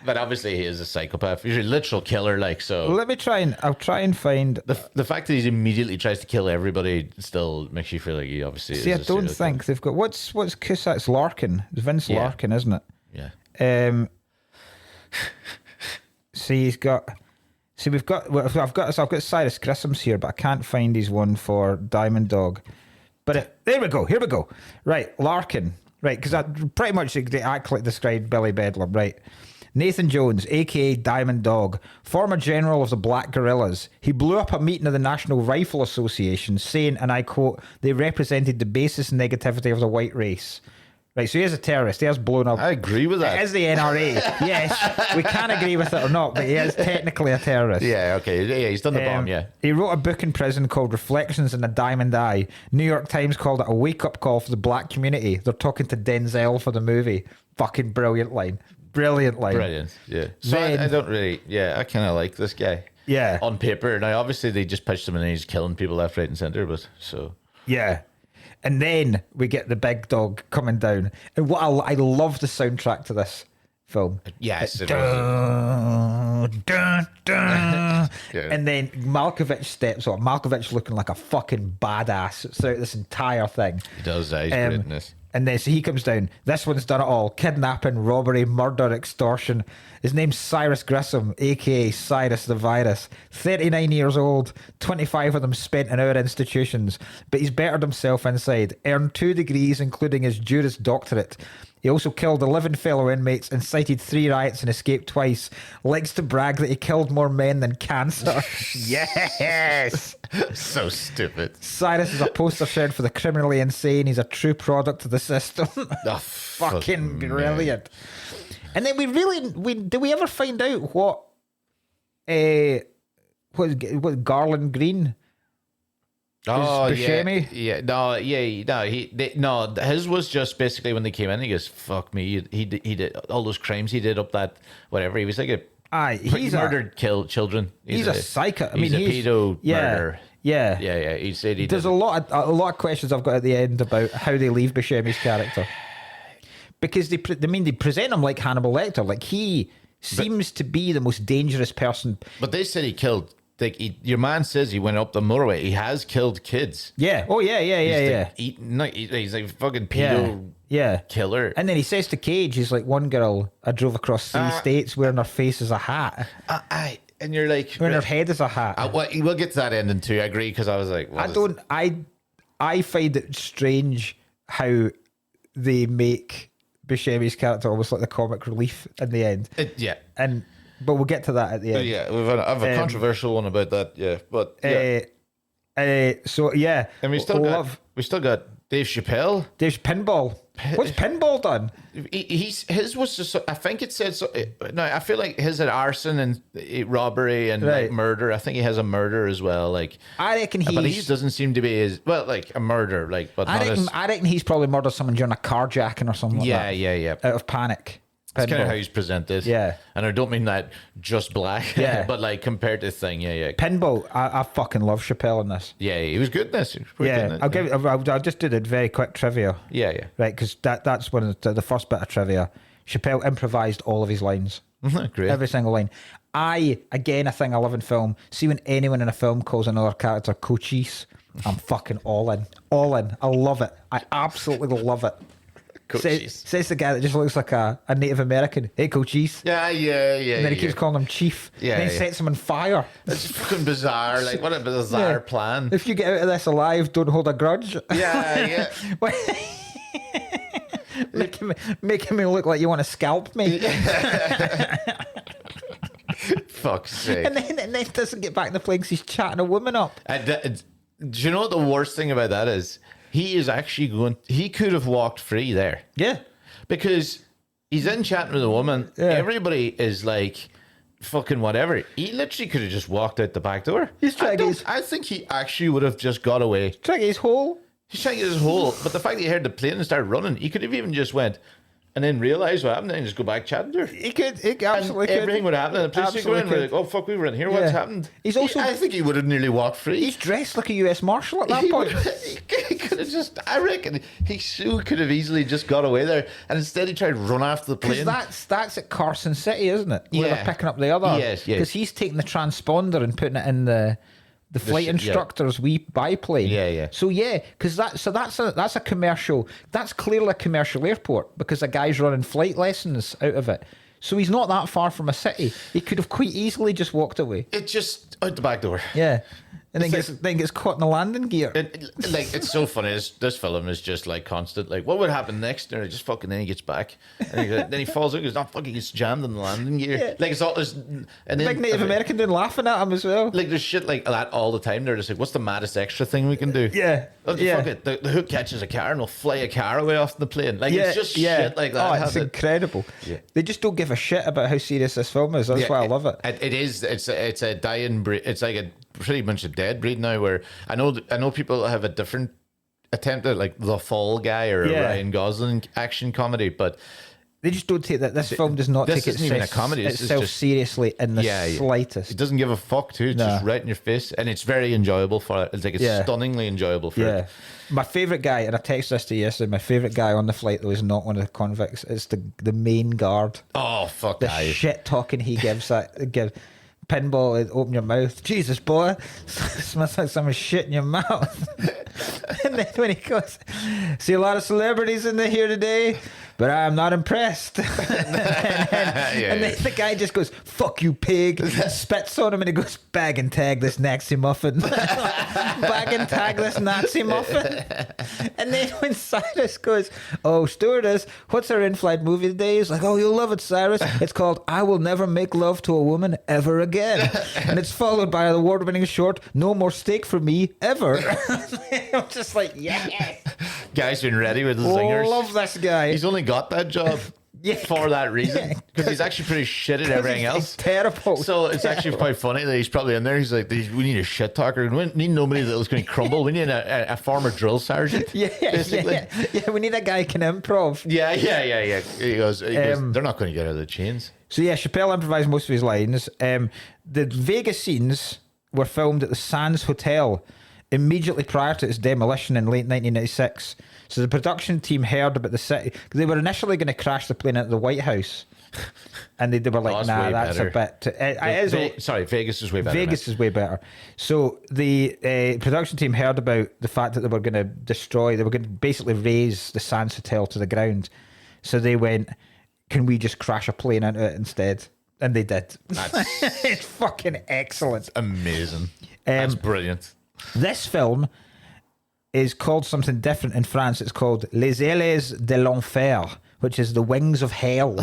But obviously he is a psychopath. He's a literal killer, like, so. I'll try and find. The fact that he immediately tries to kill everybody still makes you feel like he obviously See, is I a don't serial think they've got what's Cusack's Larkin. It's Vince Yeah. Larkin, isn't it? killer. See, he's got. See, I've got Cyrus Grissom's here, but I can't find his one for Diamond Dog. But there we go. Here we go. Right, Larkin. Right, because I pretty much exactly described Billy Bedlam. Right. Nathan Jones, aka Diamond Dog, former general of the Black Guerrillas. He blew up a meeting of the National Rifle Association, saying, and I quote, they represented the basest negativity of the white race. Right, so he is a terrorist. He has blown up. I agree with that. It is the NRA. Yes, we can agree with it or not, but he is technically a terrorist. Yeah, okay. Yeah, he's done the bomb, yeah. He wrote a book in prison called Reflections in the Diamond Eye. New York Times called it a wake-up call for the black community. They're talking to Denzel for the movie. Fucking brilliant line. Brilliant line. Brilliant, yeah. So Then- I don't really, I kind of like this guy. Yeah. On paper. Now, obviously, they just pitched him and he's killing people left, right, and centre, but so. Yeah. And then we get the big dog coming down. And what I love the soundtrack to this film. Yes, it was. Dun, dun, dun. Yeah. And then Malkovich steps on. Malkovich looking like a fucking badass throughout this entire thing. He does, he's great in this. And then so he comes down. This one's done it all. Kidnapping, robbery, murder, extortion. His name's Cyrus Grissom, aka Cyrus the Virus. 39 years old, 25 of them spent in our institutions. But he's bettered himself inside. Earned 2 degrees, including his Juris Doctorate. He also killed 11 fellow inmates, incited 3 riots and escaped twice. Likes to brag that he killed more men than cancer. Yes! So stupid. Cyrus is a poster child for the criminally insane. He's a true product of the system. Oh, Fucking brilliant. And then did we ever find out what Garland Green? Oh, Buscemi? His was just basically when they came in, he goes, fuck me. He did all those crimes he did up that, whatever. He was like He's murdered, killed children. He's a psycho. He's a pedo murderer. Yeah. Yeah. He said he There's did. a lot of questions I've got at the end about how they leave Buscemi's character. Because they present him like Hannibal Lecter. Like he seems to be the most dangerous person. But they said he killed. Like your man says he went up the motorway. He has killed kids. Yeah. Oh yeah. He's like a fucking pedo killer. And then he says to Cage, he's like, one girl I drove across 3 states wearing her face as a hat. And you're like, Wearing her head as a hat. We'll get to that ending too. I agree, because I was like, I find it strange how they make Buscemi's character almost like the comic relief in the end. But we'll get to that at the end. Yeah, I have a controversial one about that. Yeah, but so yeah, and we still got Dave Chappelle. Dave's pinball. What's pinball done? His was just. I think it said so. No, I feel like his had arson and robbery and like murder. I think he has a murder as well. Like I reckon but he doesn't seem to be as well like a murder. Like, but I reckon he's probably murdered someone during a carjacking or something. Like that. Yeah. Out of panic. That's kind of how he's presented. Yeah. And I don't mean that just black. Yeah. But like compared to the thing. Yeah. Pinball. I fucking love Chappelle in this. Yeah, he was good in this. He was pretty good in it. I'll just do the very quick trivia. Yeah. Right, because that's one of the first bit of trivia. Chappelle improvised all of his lines. Great. Every single line. A thing I love in film. See when anyone in a film calls another character Cochise, I'm fucking all in. All in. I love it. I absolutely love it. Says the guy that just looks like a Native American. Hey, Cochise. Yeah. And then he keeps calling him Chief. Yeah, and then he sets him on fire. It's fucking bizarre. Like, what a bizarre plan. If you get out of this alive, don't hold a grudge. Yeah. making me look like you want to scalp me. Fuck's sake. And then doesn't get back in the plane because he's chatting a woman up. Do you know what the worst thing about that is? He is actually he could have walked free there. Yeah. Because he's in chatting with a woman. Yeah. Everybody is like, fucking whatever. He literally could have just walked out the back door. I think he actually would have just got away. Trying to get his hole. He's trying to get his hole. But the fact that he heard the plane and started running, he could have even just went and then realised what happened and just go back chatting to her. He absolutely could. Everything would happen. And the police would go in and be like, oh, fuck, we were in here. What's happened? I think he would have nearly walked free. He's dressed like a US Marshal at that point. He could have just, I reckon, he so could have easily just got away there. And instead he tried to run after the plane. Because that's at Carson City, isn't it? Where they're picking up the other. Yes. Because he's taking the transponder and putting it in the flight instructor's wee biplane. Yeah. So because that's a commercial. That's clearly a commercial airport because a guy's running flight lessons out of it. So he's not that far from a city. He could have quite easily just walked away. It just out the back door. Yeah. And then gets caught in the landing gear. It's so funny. This film is just like constant. Like, what would happen next? And then he gets back. And then he falls out because not fucking gets jammed in the landing gear. Yeah. Like, it's all this. And then big Native American dude laughing at him as well. Like, there's shit like that all the time. They're just like, what's the maddest extra thing we can do? Yeah. Fuck it. The hook catches a car and will fly a car away off the plane. Like, it's just shit like that. Oh, it's incredible. Yeah. They just don't give a shit about how serious this film is. That's why I love it. It is. It's a dying breed. It's like a pretty much a dead breed now. Where I know people have a different attempt at like The Fall Guy or a Ryan Gosling action comedy, but they just don't take that. This film does not take even a comedy. itself seriously in the slightest. It doesn't give a fuck too. It's just right in your face, and it's very enjoyable for it. It's like it's stunningly enjoyable for it. My favourite guy, and I texted this to you yesterday, my favourite guy on the flight that was not one of the convicts is the main guard. Oh, fuck the shit talking he gives Pinball, open your mouth. Jesus, boy. Smells like someone shit in your mouth. And then when he goes, see a lot of celebrities in there here today, but I'm not impressed. and then the guy just goes, fuck you, pig. Spits on him and he goes, bag and tag this Nazi muffin. Bag and tag this Nazi muffin. And then when Cyrus goes, oh, stewardess, what's our in-flight movie today? He's like, oh, you'll love it, Cyrus. It's called I Will Never Make Love to a Woman Ever Again. And it's followed by an award-winning short, No More Steak for Me Ever. I'm just like, yes. Guy's been ready with the zingers. I love this guy. He's only got that job for that reason. Because he's actually pretty shit at everything else. Terrible. So it's actually quite funny that he's probably in there. He's like, we need a shit talker. We need nobody that's going to crumble. We need a former drill sergeant. Basically. Yeah, we need a guy who can improv. Yeah. He goes, they're not going to get out of the chains. So Chappelle improvised most of his lines. The Vegas scenes were filmed at the Sands Hotel immediately prior to its demolition in late 1996. So the production team heard about the city. They were initially going to crash the plane into the White House. And they were like, nah, that's better. A bit... Sorry, Vegas is way better. Vegas is way better. So the production team heard about the fact that they were going to they were going to basically raise the Sands Hotel to the ground. So they went, can we just crash a plane into it instead? And they did. It's fucking excellent. Amazing. That's brilliant. This film is called something different in France. It's called Les Ailes de l'Enfer, which is the wings of hell,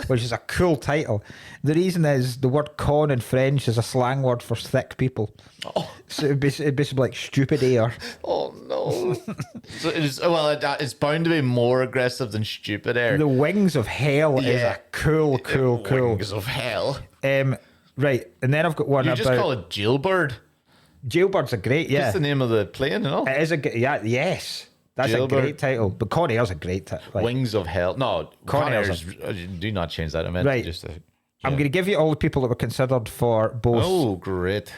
which is a cool title. The reason is the word con in French is a slang word for thick people. Oh. So it'd basically like stupid air. Oh no! So it's bound to be more aggressive than stupid air. The wings of hell is a cool. Wings of hell. Right, and then I've got one about... You just call it Jailbird? Jailbird's a great, That's the name of the plane, you know? It is yes. That's Jailbird. A great title. But Con Air's a great title. Like, Wings of Hell. No, Con Air's... Do not change that. I meant just... I'm going to give you all the people that were considered for both... Oh, great.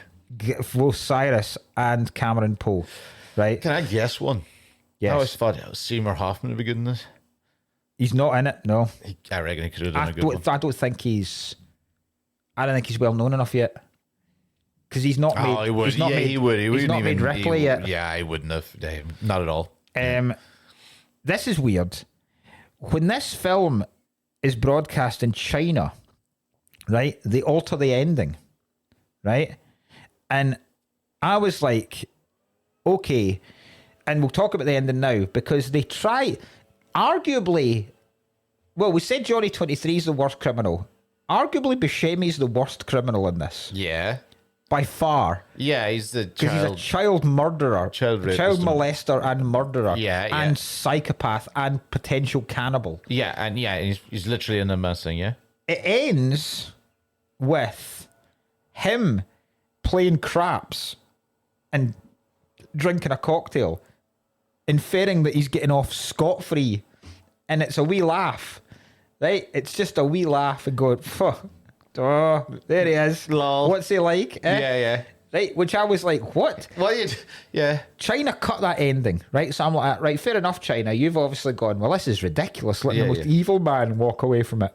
Both Cyrus and Cameron Poe, right? Can I guess one? Yes. I always thought Seymour Hoffman would be good in this. He's not in it, no. I reckon he could have done a good one. I don't think he's well known enough yet. Because he's not made... he would. He would. He's not made Ripley yet. Yeah, he wouldn't have. Not at all. This is weird. When this film is broadcast in China, right, they alter the ending, right? And I was like, okay, and we'll talk about the ending now, because they try... arguably, well, we said Johnny 23 is the worst criminal. Arguably, Buscemi's the worst criminal in this. Yeah. By far. Yeah, he's the Because he's a child. child murderer, Child rapist. child molester and murderer, Yeah, yeah. and psychopath and potential cannibal. Yeah, and he's literally in the missing, yeah? It ends with him playing craps and drinking a cocktail, inferring that he's getting off scot-free. And it's a wee laugh, right? It's just a wee laugh and going, oh, there he is. Lol. What's he like? Yeah. Right, which I was like, what? Yeah. China cut that ending, right? So I'm like, right, fair enough, China. You've obviously gone, well, this is ridiculous. Letting the most evil man walk away from it.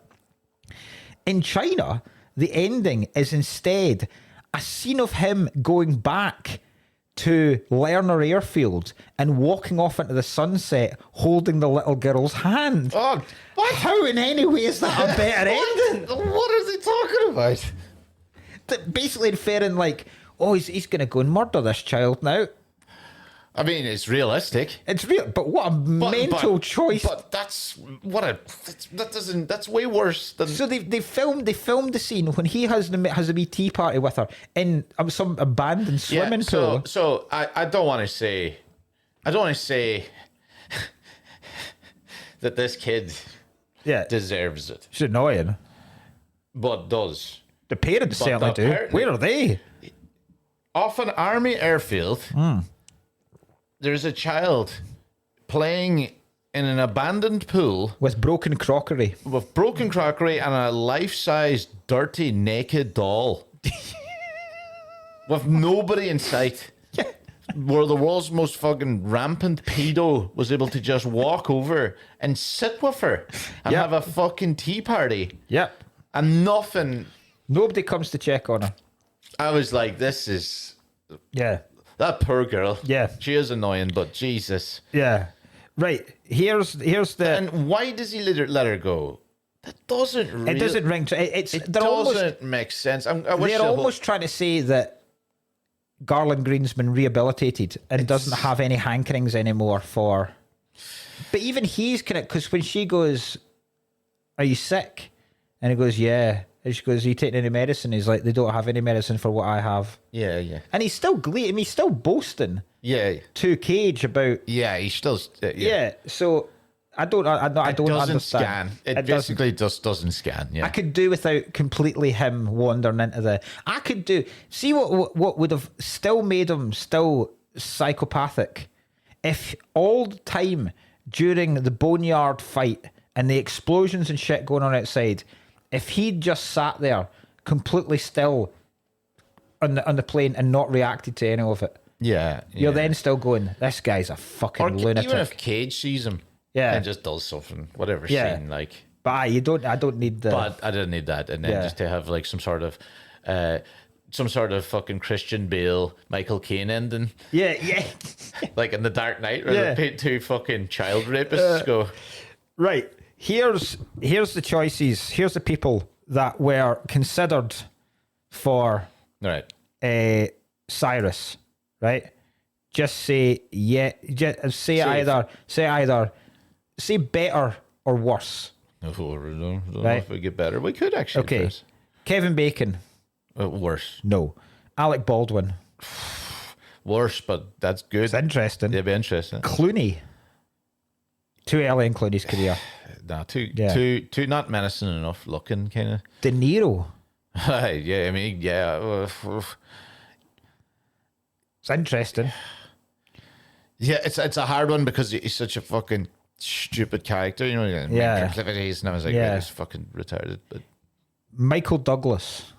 In China, the ending is instead a scene of him going back to Lerner Airfield and walking off into the sunset holding the little girl's hand. Oh, what? How in any way is that a better ending? What are they talking about? Basically inferring like, oh, he's going to go and murder this child now. I mean, it's realistic. It's real, but what a mental choice. But that's way worse than. So they filmed the scene when he has a wee tea party with her in some abandoned swimming pool. So I don't want to say that this kid deserves it, It's annoying. but does. The parents certainly do. apparently- Where are they? Off an army airfield, there's a child playing in an abandoned pool With broken crockery. with broken crockery and a life-size, dirty, naked doll. With nobody in sight. Where the world's most fucking rampant pedo was able to just walk over and sit with her and have a fucking tea party. Yep. And nothing. Nobody comes to check on her. I was like, this is. Yeah. That poor girl. Yeah. She is annoying, but Jesus. Yeah. Right. Here's the. And why does he let her go? That doesn't really. It doesn't ring. It They're almost. doesn't make sense. I wish They're almost trying to say that Garland Green's been rehabilitated and doesn't have any hankerings anymore for. But even he's kind of, because when she goes, "Are you sick?" and he goes, "Yeah," and she goes, "Are you taking any medicine?" He's like, "They don't have any medicine for what I have." Yeah. And he's still he's still boasting Yeah. to Cage about. Yeah, he still. Yeah. So I don't Doesn't understand. scan. It basically just doesn't scan. Yeah. I could do without completely him wandering into the. I could do. See what would have still made him still psychopathic if all the time during the boneyard fight and the explosions and shit going on outside, if he'd just sat there completely still on the plane and not reacted to any of it, Yeah. you're then still going, this guy's a fucking Or lunatic. even if Cage sees him. Yeah. And just does something, whatever Yeah. scene, like. But I don't need the. But I didn't need that, and then just to have like some sort of fucking Christian Bale, Michael Caine ending, yeah. like in The Dark Knight, where Yeah. they paid two fucking child rapists go. Right. Here's the choices. Here's the people that were considered for Right. Cyrus. Right. Just say say better or worse. I don't know Right. if we get better. We could actually. Okay. Chris. Kevin Bacon. Worse. No. Alec Baldwin. Worse, but that's good. It's interesting. It'd be interesting. Clooney. Too early in Clooney's career. Nah, too not menacing enough looking, kind of. De Niro. Yeah, I mean, yeah. It's interesting. Yeah, it's a hard one because he's such a fucking stupid character, you know. Yeah. Proclivities, and I was like, Yeah. he's fucking retarded. But Michael Douglas.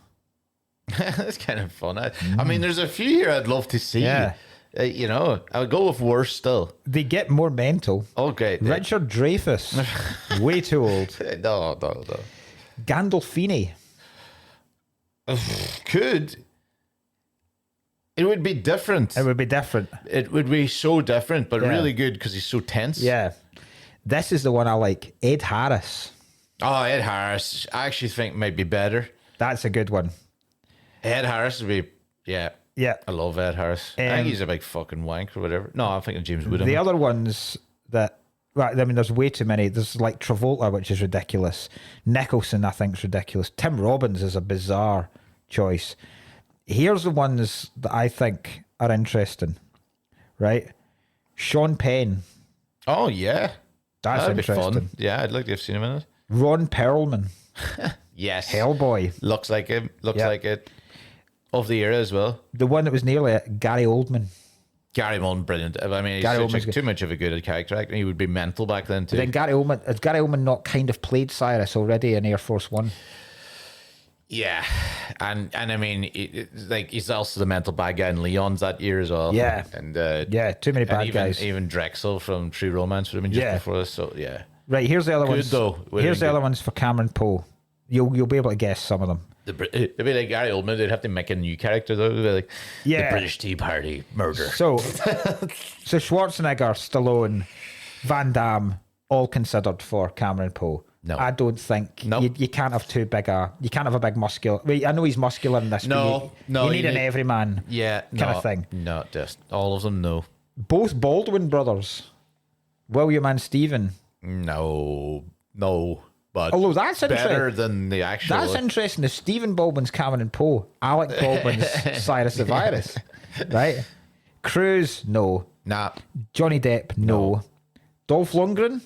that's kind of fun. I mean, there's a few here I'd love to see. Yeah. You know, I'll go with worse still. They get more mental. Okay. Richard Dreyfuss. Way too old. No. Gandolfini. Could. It would be different. It would be different. It would be so different, but Yeah. really good because he's so tense. Yeah. This is the one I like. Ed Harris. Oh, Ed Harris, I actually think might be better. That's a good one. Ed Harris would be, yeah. Yeah. I love Ed Harris. I think he's a big fucking wank or whatever. No, I'm thinking James Woodham. The other ones that Right, I mean, there's way too many. There's like Travolta, which is ridiculous. Nicholson, I think, is ridiculous. Tim Robbins is a bizarre choice. Here's the ones that I think are interesting, right? Sean Penn. Oh yeah, That's that'd interesting. be fun. Yeah, I'd like to have seen him in it. Ron Perlman. Yes, Hellboy. looks like him. Looks Yeah. like it. Of the era as well. The one that was nearly it, Gary Oldman. Gary Oldman, brilliant. I mean, he's Gary such Oldman's a, too much of a good character actor. He would be mental back then too. Then has Gary Oldman not kind of played Cyrus already in Air Force One? Yeah, and I mean, like he's also the mental bad guy in Leon's that year as well. Yeah. and Yeah, too many and bad even, guys. Even Drexel from True Romance would have been just Yeah. before this. So yeah, Right, here's the other Good ones. though. Would Here's have the been other ones for Cameron Poe. You'll be able to guess some of them. it'd be like Gary Oldman. They'd have to make a new character though. They'd be like Yeah. the British Tea Party murder. So Schwarzenegger, Stallone, Van Damme, all considered for Cameron Poe. No. I don't think No. you can't have too big you can't have a big muscular. Well, I know he's muscular in this. No, but no, you need you an need- everyman. Yeah, kind of thing. No, just all of them. No, Both Baldwin brothers, William and Stephen. no. But Although that's better interesting. than the actual. That's interesting. Is Stephen Baldwin's Cameron Poe, Alec Baldwin's Cyrus the Virus, right? Cruise, no. Nah, Johnny Depp, no. Dolph Lundgren,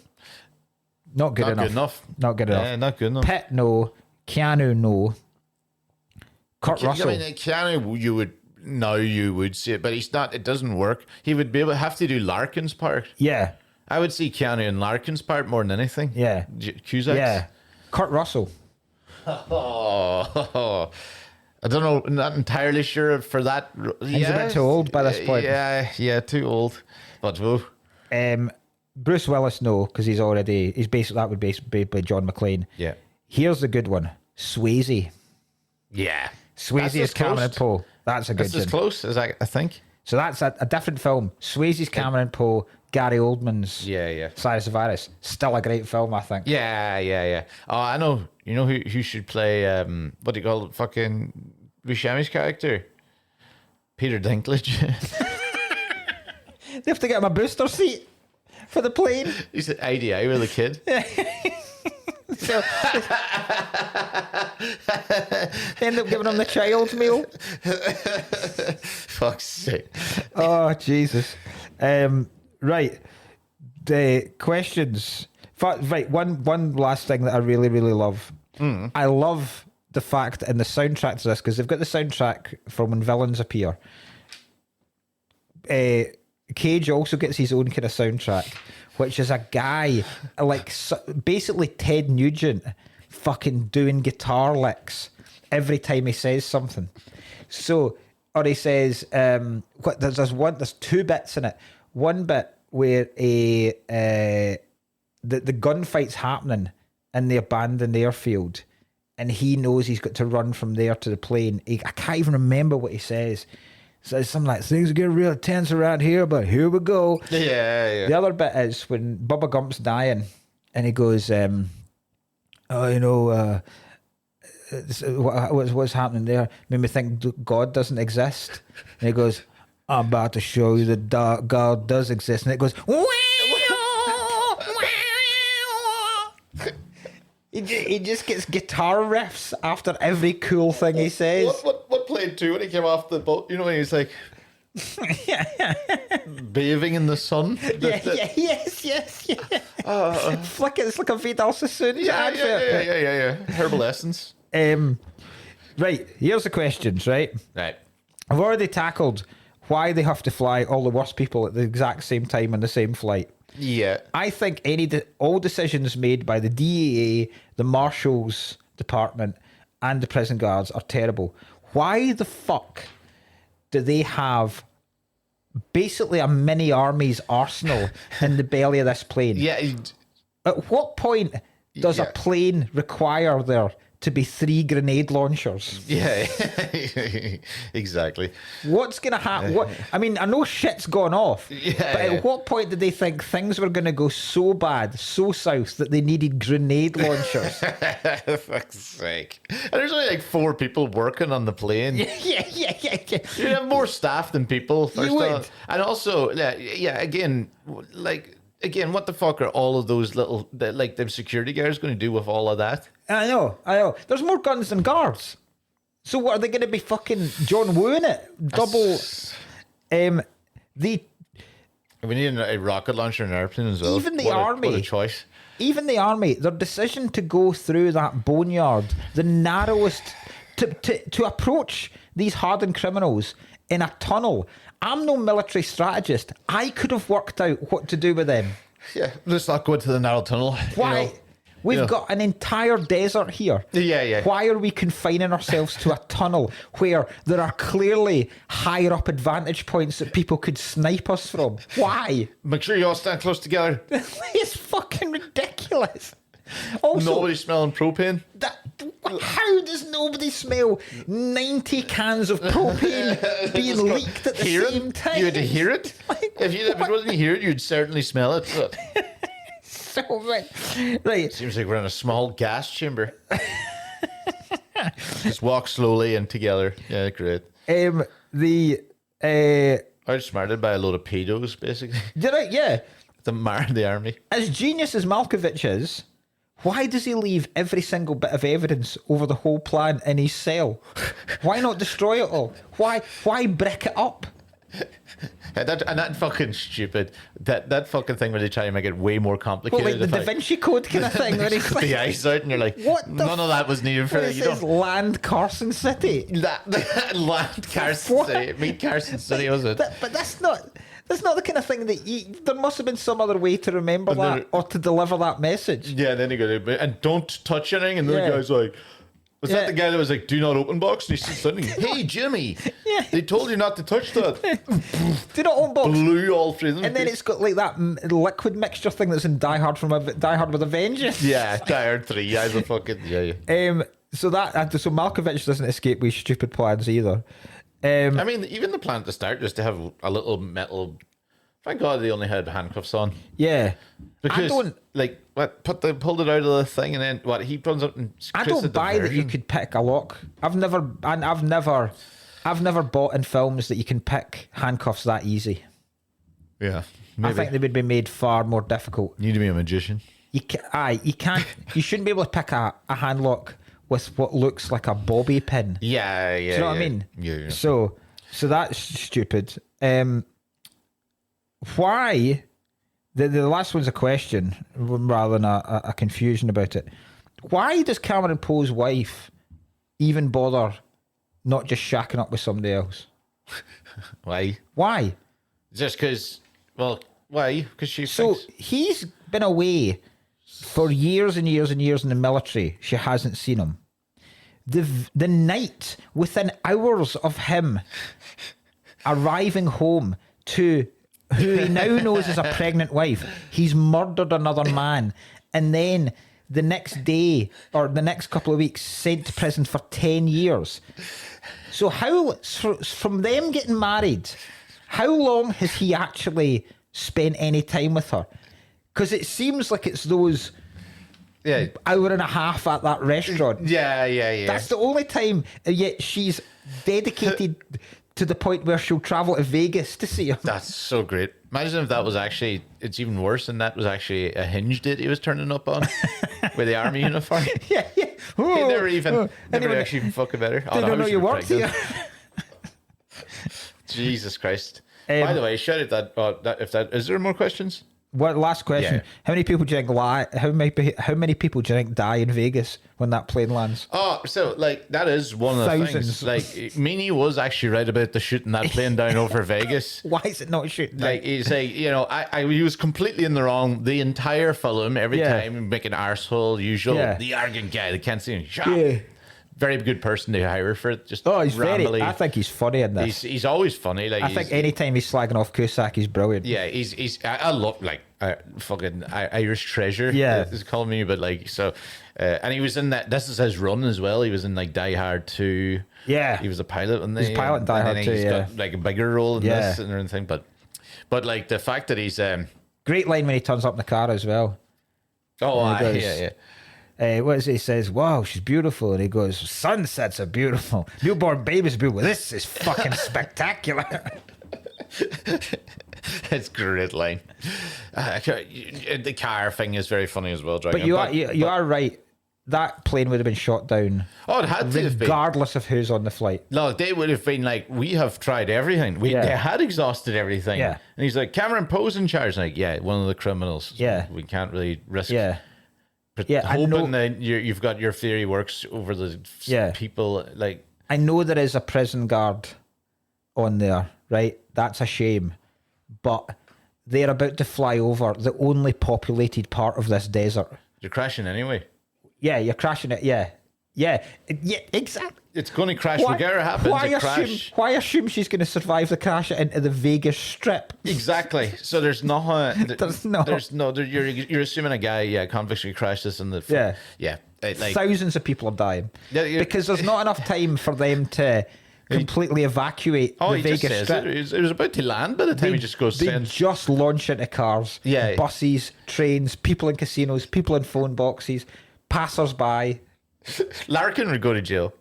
not good not enough. good enough. Not good enough. Yeah, not good enough. Pitt, no. Keanu, no. Kurt Russell. I mean, Keanu, you would see it, but he's not. It doesn't work. He would be able to have to do Larkin's part. Yeah, I would see Keanu in Larkin's part more than anything. yeah, Cusack's. yeah. Kurt Russell. Oh, I don't know. Not entirely sure for that. He's a bit too old by this point. Yeah, too old. But whoa. Bruce Willis, no, because he's basically that would basically be John McClane. Yeah. Here's the good one. Swayze. Yeah. Swayze That's is as close. Cameron Poe. That's a good That's as one. close as I think. So that's a different film. Swayze's Cameron Poe, Gary Oldman's Yeah. Cyrus the Virus. Still a great film, I think. Yeah. Oh, I know. You know who should play? What do you call it? Fucking Buscemi's character, Peter Dinklage. They have to get him a booster seat for the plane. He's an IDI with a kid. So, they end up giving him the child's meal. Fuck's sake. Oh, Jesus. Right. The questions. Right. One last thing that I really, really love. I love the fact in the soundtrack to this, because they've got the soundtrack from when villains appear. Cage also gets his own kind of soundtrack, which is a guy like basically Ted Nugent fucking doing guitar licks every time he says something. So, or he says, there's two bits in it. One bit where the gunfight's happening in the abandoned airfield, and he knows he's got to run from there to the plane. I can't even remember what he says. Says something like, things are getting real tense around here, but here we go. Yeah. The other bit is when Bubba Gump's dying, and he goes, what's happening there made me think God doesn't exist. And he goes, I'm about to show you that God does exist. And it goes, he just gets guitar riffs after every cool thing he says. What played too when he came off the boat? You know when he's like bathing in the sun. Yes. Flick it, it's like a Vidal Sassoon advert. Yeah. Herbal essence. Right, here's the questions, right? Right. I've already tackled why they have to fly all the worst people at the exact same time on the same flight. Yeah. I think all decisions made by the DEA, the Marshals Department, and the prison guards are terrible. Why the fuck do they have basically a mini army's arsenal in the belly of this plane? Yeah. At what point does a plane require there to be 3 grenade launchers? Yeah. Exactly. What's going to happen? I mean, I know shit's gone off, Yeah, but at what point did they think things were going to go so bad, so south, that they needed grenade launchers? Fuck's sake. And there's only like 4 people working on the plane. Yeah. You have more staff than people. First would. off. And also, again, like again, what the fuck are all of those little, like, them security guards going to do with all of that? I know. There's more guns than guards. So what are they going to be fucking John Wooing it? Double. We need a rocket launcher and an airplane as well. Even the what army. What a choice. Even the army, their decision to go through that boneyard, the narrowest, to approach these hardened criminals in a tunnel. I'm no military strategist. I could have worked out what to do with them. Yeah, let's not go into the narrow tunnel. Why? You know? We've got an entire desert here. Yeah. Why are we confining ourselves to a tunnel where there are clearly higher up advantage points that people could snipe us from? Why? Make sure you all stand close together. It's fucking ridiculous. Also, Nobody smelling propane. How does nobody smell 90 cans of propane being leaked at the same time? You had to hear it. If it wasn't hear it, you'd certainly smell it. But so right. Seems like we're in a small gas chamber. Just walk slowly and together. Yeah, great. I Outsmarted by a load of pedos, basically. Did I? Yeah. The army. As genius as Malkovich is, why does he leave every single bit of evidence over the whole plan in his cell? Why not destroy it all? Why brick it up? That fucking stupid. That fucking thing where they try to make it way more complicated. Well, like the Da Vinci Code kind of thing. Where he's like, the ice out, and you're like, what? None of that was needed for it. You says don't land Carson City. Land Carson City. Meet Carson City, was it? But that's not the kind of thing that there must have been some other way to remember that or to deliver that message. Yeah, and then you go, and don't touch anything, and the guy's like, was that the guy that was like, do not open box? And he's sitting, hey, Jimmy, they told you not to touch that. Do not open box. Blew all through them. And then it's got like that liquid mixture thing that's in Die Hard Die Hard with a Vengeance. Yeah, Die Hard 3. Yeah, the fucking, yeah. So Malkovich doesn't escape with stupid plans either. I mean, even the plan to start just to have a little metal. Thank God they only had handcuffs on. Yeah, because pulled it out of the thing, and then he runs up and. I don't buy that you could pick a lock. I've never bought in films that you can pick handcuffs that easy. Yeah, maybe. I think they would be made far more difficult. You need to be a magician. You can't. You shouldn't be able to pick a hand lock with what looks like a bobby pin. Yeah. Do you know what I mean? Yeah. So that's stupid. Why? The last one's a question rather than a confusion about it. Why does Cameron Poe's wife even bother not just shacking up with somebody else? Why? Why? Just because? Well, why? Because he's been away for years and years and years in the military. She hasn't seen him. The night within hours of him arriving home to who he now knows is a pregnant wife, he's murdered another man, and then the next day or the next couple of weeks sent to prison for 10 years. So from them getting married, how long has he actually spent any time with her? Because it seems like it's those hour and a half at that restaurant. Yeah. That's the only time, yet she's dedicated to the point where she'll travel to Vegas to see him. That's so great. Imagine if that was actually, it's even worse, and that was actually a hinge date he was turning up on with the army uniform. Yeah. Oh, he never actually even fucking better. They don't know you worked here. Jesus Christ. By the way, shout out that is there more questions? What last question? Yeah. How many people do you think how many people do you think die in Vegas when that plane lands? Oh, so that is one of the Thousands. things. Meanie was actually right about the shooting that plane down over Vegas. Why is it not shooting down? He's like, he was completely in the wrong the entire film. Every time making arsehole, usual, the arrogant guy that can't see him. Yeah. Very good person to hire for it. Just he's rambly. I think he's funny in this. He's always funny. I think anytime he's slagging off Cusack, he's brilliant. Yeah, I love fucking Irish treasure. Yeah, is calling me, but and he was in that. This is his run as well. He was in Die Hard 2. Yeah, he was a pilot in He's pilot in Die Hard 2. He's got a bigger role in this and everything. But the fact that he's great line when he turns up in the car as well. Yeah. What is it? He says, wow, she's beautiful. And he goes, sunsets are beautiful. Newborn babies are beautiful. This is fucking spectacular. It's a great line. The car thing is very funny as well, Dragon. But you are right. That plane would have been shot down. Oh, it had to have been. Regardless of who's on the flight. No, they would have been like, we have tried everything. They had exhausted everything. Yeah. And he's like, Cameron Poe's in charge. Like, yeah, one of the criminals. Yeah. We can't really risk. Yeah. Hoping that you've got your theory works over the people. Like, I know there is a prison guard on there, right? That's a shame. But they're about to fly over the only populated part of this desert. You're crashing anyway. Yeah, you're crashing it. Yeah, exactly. It's going to crash. Whatever happens, why assume she's going to survive the crash into the Vegas Strip? Exactly. So there's no. You're assuming a guy, convicts who crashed this in the. Like, thousands of people are dying because there's not enough time for them to completely evacuate the Vegas Strip. It was about to land by the time he just goes. They just launch into cars, buses, trains, people in casinos, people in phone boxes, passers-by. Larkin would go to jail.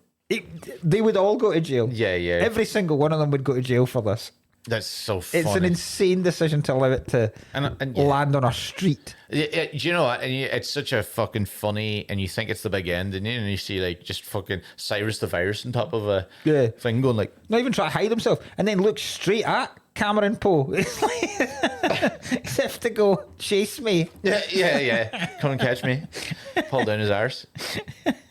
They would all go to jail. Yeah. Every single one of them would go to jail for this. That's so funny. It's an insane decision to allow it to land on a street. Yeah, do you know what? And it's such a fucking funny, and you think it's the big end, and you see like just fucking Cyrus the Virus on top of a thing going like... Not even try to hide himself, and then look straight at Cameron Poe. It's like, except to go, chase me. Yeah. Come and catch me. Pull down his arse.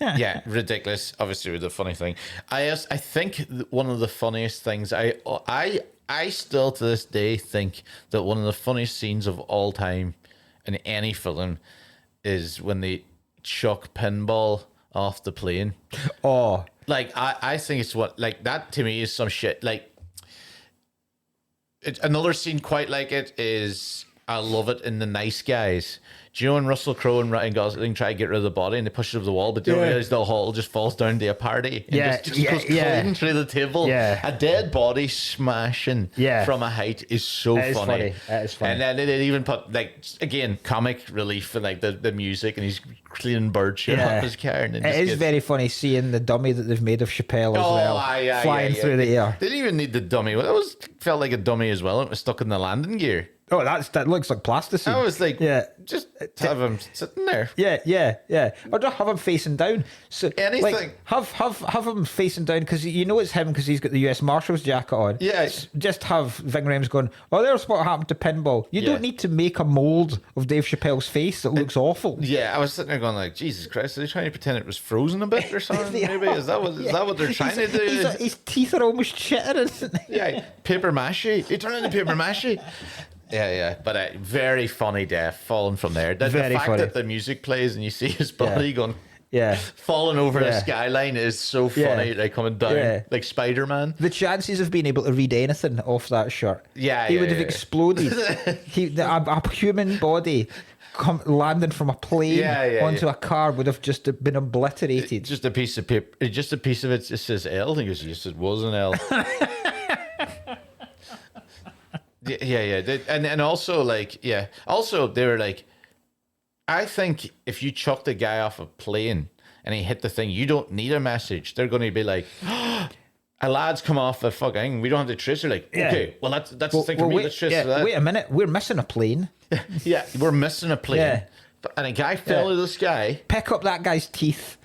Yeah, ridiculous. Obviously, with the funny thing. I think one of the funniest things, I still to this day think that one of the funniest scenes of all time in any film is when they chuck pinball off the plane. Oh. Like, I think it's what, like, that to me is some shit. Like, another scene quite like it is, I love it in The Nice Guys. Do you know when Russell Crowe and Ryan Gosling try to get rid of the body and they push it over the wall, but they don't realize the whole just falls down to a party and just goes clean through the table? Yeah. A dead body smashing from a height is so funny. That is funny. And then they even put, like, again, comic relief and like the music, and he's cleaning bird shit off his car. And it is very funny seeing the dummy that they've made of Chappelle as well, flying through the air. They didn't even need the dummy. That felt like a dummy as well. It was stuck in the landing gear. Oh, that looks like plasticine. I was like, just have him sitting there. Yeah. Or just have him facing down. So anything. Like, have him facing down because you know it's him because he's got the US Marshals jacket on. Yeah. Just have Ving Rhames going, oh, there's what happened to pinball. You don't need to make a mold of Dave Chappelle's face that looks awful. Yeah, I was sitting there going like, Jesus Christ, are they trying to pretend it was frozen a bit or something? Maybe is that what they're trying to do? His teeth are almost chittering. Yeah, paper mache. He turned into paper mache. Yeah, but very funny death falling from there. The fact that the music plays and you see his body going, falling over the skyline is so funny. Like coming down like Spider-Man. The chances of being able to read anything off that shirt, he would have exploded. A human body landing from a plane onto a car would have just been obliterated. Just a piece of paper. Just a piece of it. It says L. I think it was an L. Yeah. And also, like, also, they were like, I think if you chucked a guy off a plane and he hit the thing, you don't need a message. They're going to be like, a lad's come off the fucking, we don't have to trace. They're like, okay, well, that's the thing for me. Let's trace that. Wait a minute, we're missing a plane. We're missing a plane. Yeah. And a guy fell out of the sky. Pick up that guy's teeth.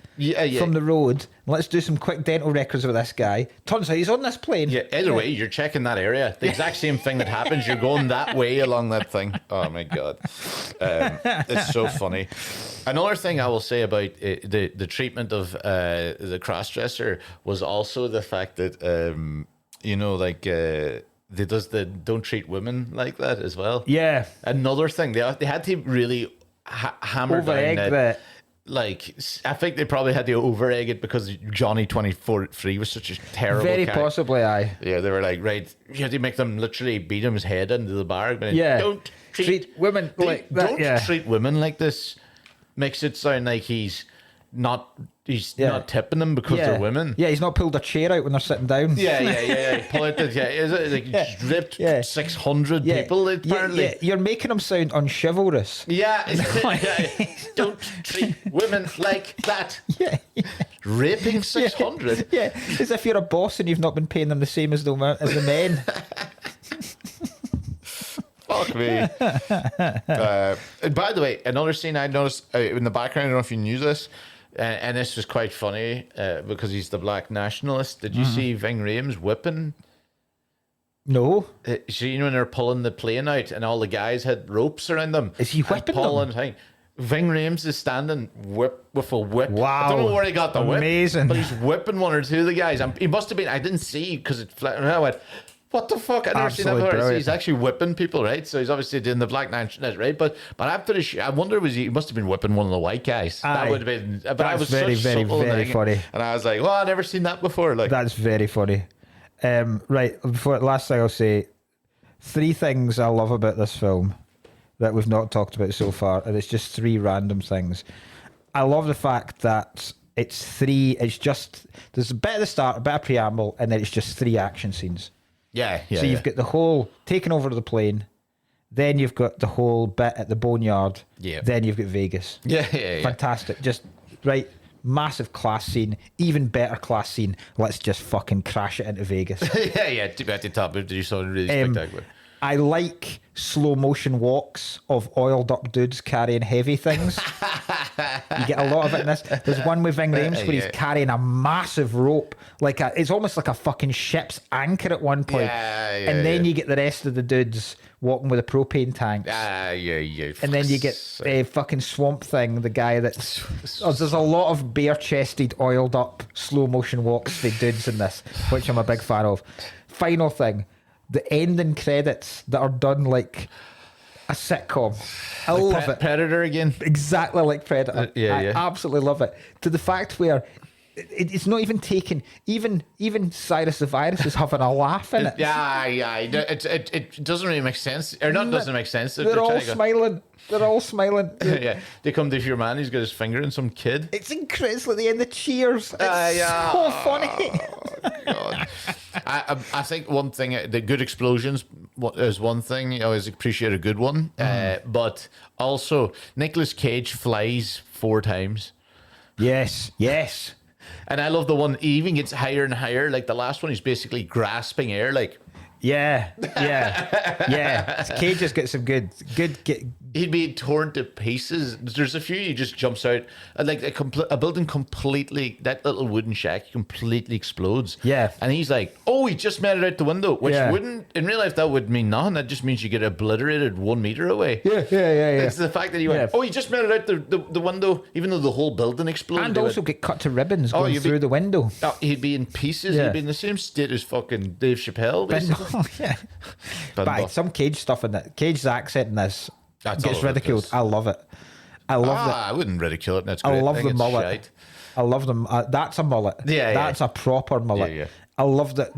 From the road. Let's do some quick dental records with this guy. Turns out he's on this plane. Yeah, either way, you're checking that area. The exact same thing that happens. You're going that way along that thing. Oh, my God. It's so funny. Another thing I will say about the treatment of the cross-dresser was also the fact that, they don't treat women like that as well. Yeah. Another thing, they had to really hammer down that. Like, I think they probably had to over-egg it because Johnny 24/3 was such a terrible Very possibly, aye. Yeah, they were like, right, you had to make them literally beat him his head into the bar. Don't treat women like that. Don't treat women like this. Makes it sound like he's not tipping them because they're women. Yeah, he's not pulled a chair out when they're sitting down. Yeah. Pull it. Is it like ripped 600 people apparently? Yeah, you're making them sound unchivalrous. Yeah. Don't treat women like that. Yeah. Raping 600. Yeah, as if you're a boss and you've not been paying them the same as the men. Fuck me. And by the way, another scene I noticed in the background, I don't know if you knew this, and this was quite funny because he's the black nationalist. Did you see Ving Rhames whipping? No. So you know when they're pulling the plane out and all the guys had ropes around them? Is he whipping them? Thing. Ving Rhames is standing with a whip. Wow. I don't know where he got the whip. Amazing. But he's whipping one or two of the guys. He must have been, I didn't see because it flat. And I went, what the fuck? I've never seen that before. So he's actually whipping people, right? So he's obviously doing the black nationalist, right? But after the I wonder, he must have been whipping one of the white guys. Aye. That would have been, but That's I was very, such very, subtle very thing. funny. And I was like, well, I've never seen that before. Like, That's very funny. Right, before last thing I'll say, 3 things I love about this film that we've not talked about so far, and it's just 3 random things. I love the fact that it's just, there's a bit at the start, a bit of preamble, and then it's just 3 action scenes. yeah. So you've got the whole taking over the plane, then you've got the whole bit at the boneyard, then you've got Vegas. Yeah. Fantastic. Just, right, massive class scene, even better class scene. Let's just fucking crash it into Vegas. yeah. Too bad the top to do something really spectacular. I like slow motion walks of oiled up dudes carrying heavy things. You get a lot of it in this. There's one with Ving Rhames where he's carrying a massive rope, it's almost like a fucking ship's anchor at one point. And then you get the rest of the dudes walking with the propane tanks. And then you get fucking Swamp Thing, the guy that's... there's a lot of bare-chested, oiled up, slow motion walks for dudes in this, which I'm a big fan of. Final thing. The ending credits that are done like a sitcom. I love it. Predator again. Exactly like Predator. I absolutely love it. To the fact where it's not even taken. Even Cyrus the Virus is having a laugh in it. It doesn't really make sense. Or not doesn't make sense. They're all smiling. They're all smiling. They come to your man. He's got his finger in some kid. It's incredible. It's like the end of Cheers. It's so funny. God. I think one thing, the good explosions is one thing. You always appreciate a good one. But also, Nicolas Cage flies 4 times. Yes. And I love the one, he even gets higher and higher. Like the last one, he's basically grasping air. Like, yeah. Cage has got some good. He'd be torn to pieces. There's a few he just jumps out, and like a building completely, that little wooden shack completely explodes. Yeah, and he's like, "Oh, he just made it out the window," which wouldn't in real life that would mean nothing. That just means you get obliterated 1 meter away. Yeah. It's the fact that he went, "Oh, he just made it out the window," even though the whole building exploded. And also get cut to ribbons going through the window. He'd be in pieces. He'd be in the same state as fucking Dave Chappelle, basically. But some Cage stuff in that. Cage's accent in this gets ridiculed. I love it. I love that. I wouldn't ridicule it. That's great. I love the mullet. Shite. I love them. That's a mullet. That's a proper mullet. Yeah. I love that.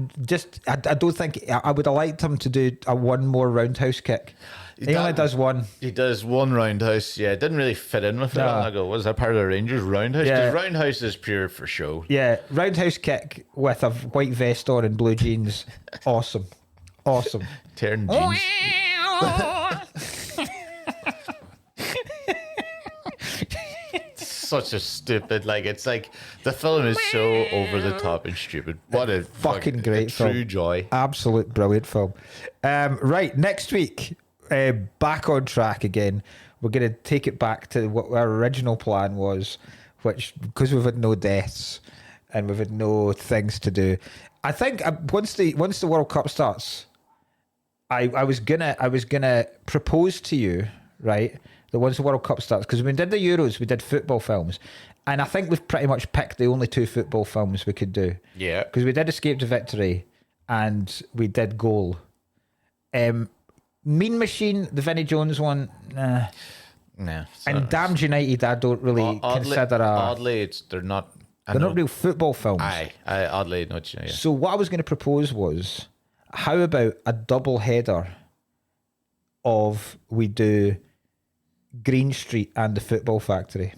I don't think I would have liked him to do one more roundhouse kick. He only does one. He does one roundhouse. Yeah, it didn't really fit in with it. I go, was that part of the Rangers roundhouse? Because roundhouse is pure for show. Yeah, roundhouse kick with a white vest on and blue jeans. Awesome. Tearing jeans. Such a stupid, it's like the film is so over the top and stupid. What a fucking great film. True joy. Absolute brilliant film. Right, next week, back on track again. We're going to take it back to what our original plan was, which, because we've had no deaths and we've had no things to do. I think once the World Cup starts, I was gonna propose to you, right, that once the World Cup starts, because when we did the Euros, we did football films, and I think we've pretty much picked the only 2 football films we could do. Yeah. Because we did Escape to Victory, and we did Goal. Mean Machine, the Vinnie Jones one, nah. Nah. And Damned United, I don't really consider Oddly, they're not real football films. Oddly, not. Yeah. So what I was going to propose was, how about a double header of we do Green Street and the Football Factory?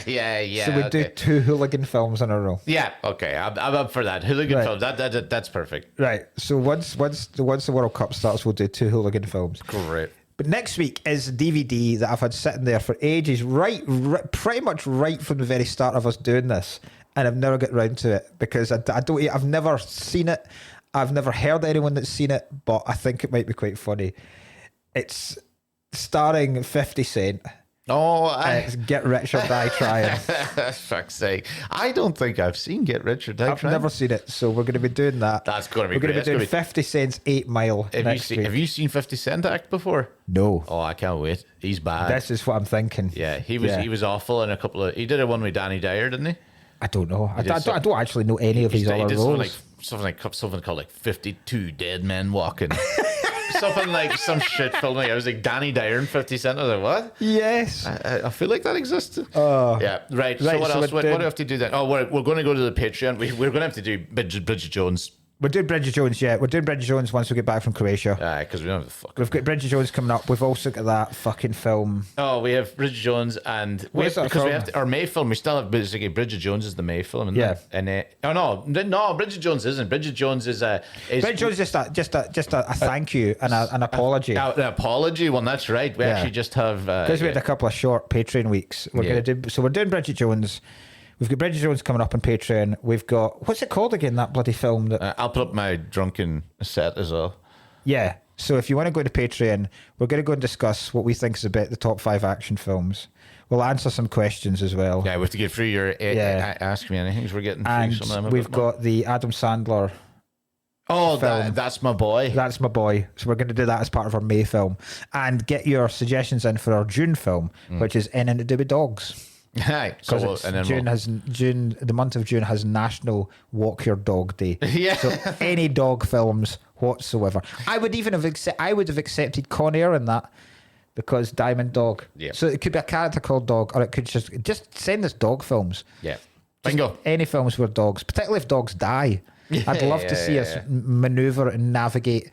yeah. So we do 2 hooligan films in a row. Yeah, okay, I'm up for that. Hooligan films, that's perfect. Right. So once the World Cup starts, we'll do 2 hooligan films. Great. But next week is a DVD that I've had sitting there for ages, right pretty much right from the very start of us doing this, and I've never got round to it because I've never seen it. I've never heard anyone that's seen it, but I think it might be quite funny. It's starring 50 Cent. Oh, It's Get Rich or Die Trying. fuck's sake. I don't think I've seen Get Rich or Die I've Trying. never seen it, so we're going to be doing that. That's going to be We're great. going to be doing 50 Cent's 8 Mile next week. Have you seen 50 Cent act before? No. Oh, I can't wait. He's bad. This is what I'm thinking. Yeah, he was awful in a couple of... He did a one with Danny Dyer, didn't he? I don't know. I don't actually know any of his He other did roles. something called like 52 Dead Men Walking. Something like some shit film. I was like Danny Dyer and 50 Cent. I was like, what? Yes. I feel like that exists. Yeah. Right. So what else? What do we have to do then? Oh, we're going to go to the Patreon. We're going to have to do Bridget Jones. We're doing Bridget Jones, yeah. We're doing Bridget Jones once we get back from Croatia. Because we don't have the fuck. We've got Bridget Jones coming up. We've also got that fucking film. Oh, we have Bridget Jones and What is that because film? we have our May film. We still have basically Bridget Jones is the May film, isn't Yeah. it? And no, Bridget Jones isn't. Bridget Jones is Bridget Jones is just a thank you and an apology. An apology one. That's right. We actually just have Because we had a couple of short Patreon weeks. We're doing Bridget Jones. We've got Bridget Jones coming up on Patreon. We've got, what's it called again, that bloody film? I'll put up my drunken set as well. Yeah. So if you want to go to Patreon, we're going to go and discuss what we think is about the top 5 action films. We'll answer some questions as well. Yeah, we have to get through your Ask Me Anything. We're getting through And some of them. we've got the Adam Sandler. Oh, film. that's my boy. That's my boy. So we're going to do that as part of our May film. And get your suggestions in for our June film, which is In and to Do with Dogs. Hi. Because the month of June has National Walk Your Dog Day. Yeah. So any dog films whatsoever. I would even have accepted Con Air in that because Diamond Dog. Yeah. So it could be a character called Dog, or it could just send us dog films. Yeah. Just Bingo. any films where dogs, particularly if dogs die. I'd love to see us maneuver and navigate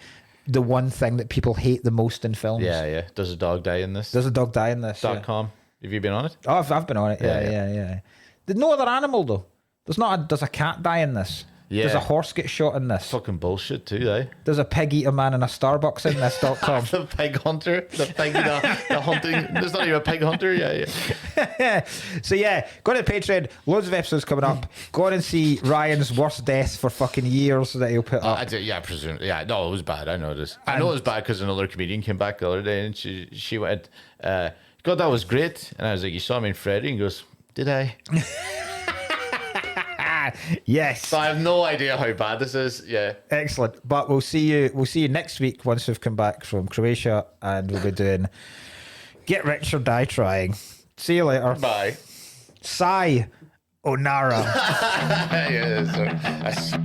the one thing that people hate the most in films. Yeah. Does a dog die in this? Does a dog die in this? .com. Have you been on it? Oh, I've been on it. Yeah. There's no other animal though. Does a cat die in this? Yeah. Does a horse get shot in this? Fucking bullshit too, eh? Does a pig eat a man in a Starbucks in this.com? The pig hunter, the hunting. There's not even a pig hunter. Yeah. So yeah, go to Patreon. Loads of episodes coming up. Go on and see Ryan's worst death for fucking years that he'll put up. I did, presume. Yeah, no, it was bad. I know this. I know it was bad because another comedian came back the other day and she went, God, that was great. And I was like, you saw me in Freddie? And he goes, did I? Yes. So I have no idea how bad this is. Yeah. Excellent. But we'll see you next week once we've come back from Croatia and we'll be doing Get Rich or Die Trying. See you later. Bye. Sayonara. Yeah, so,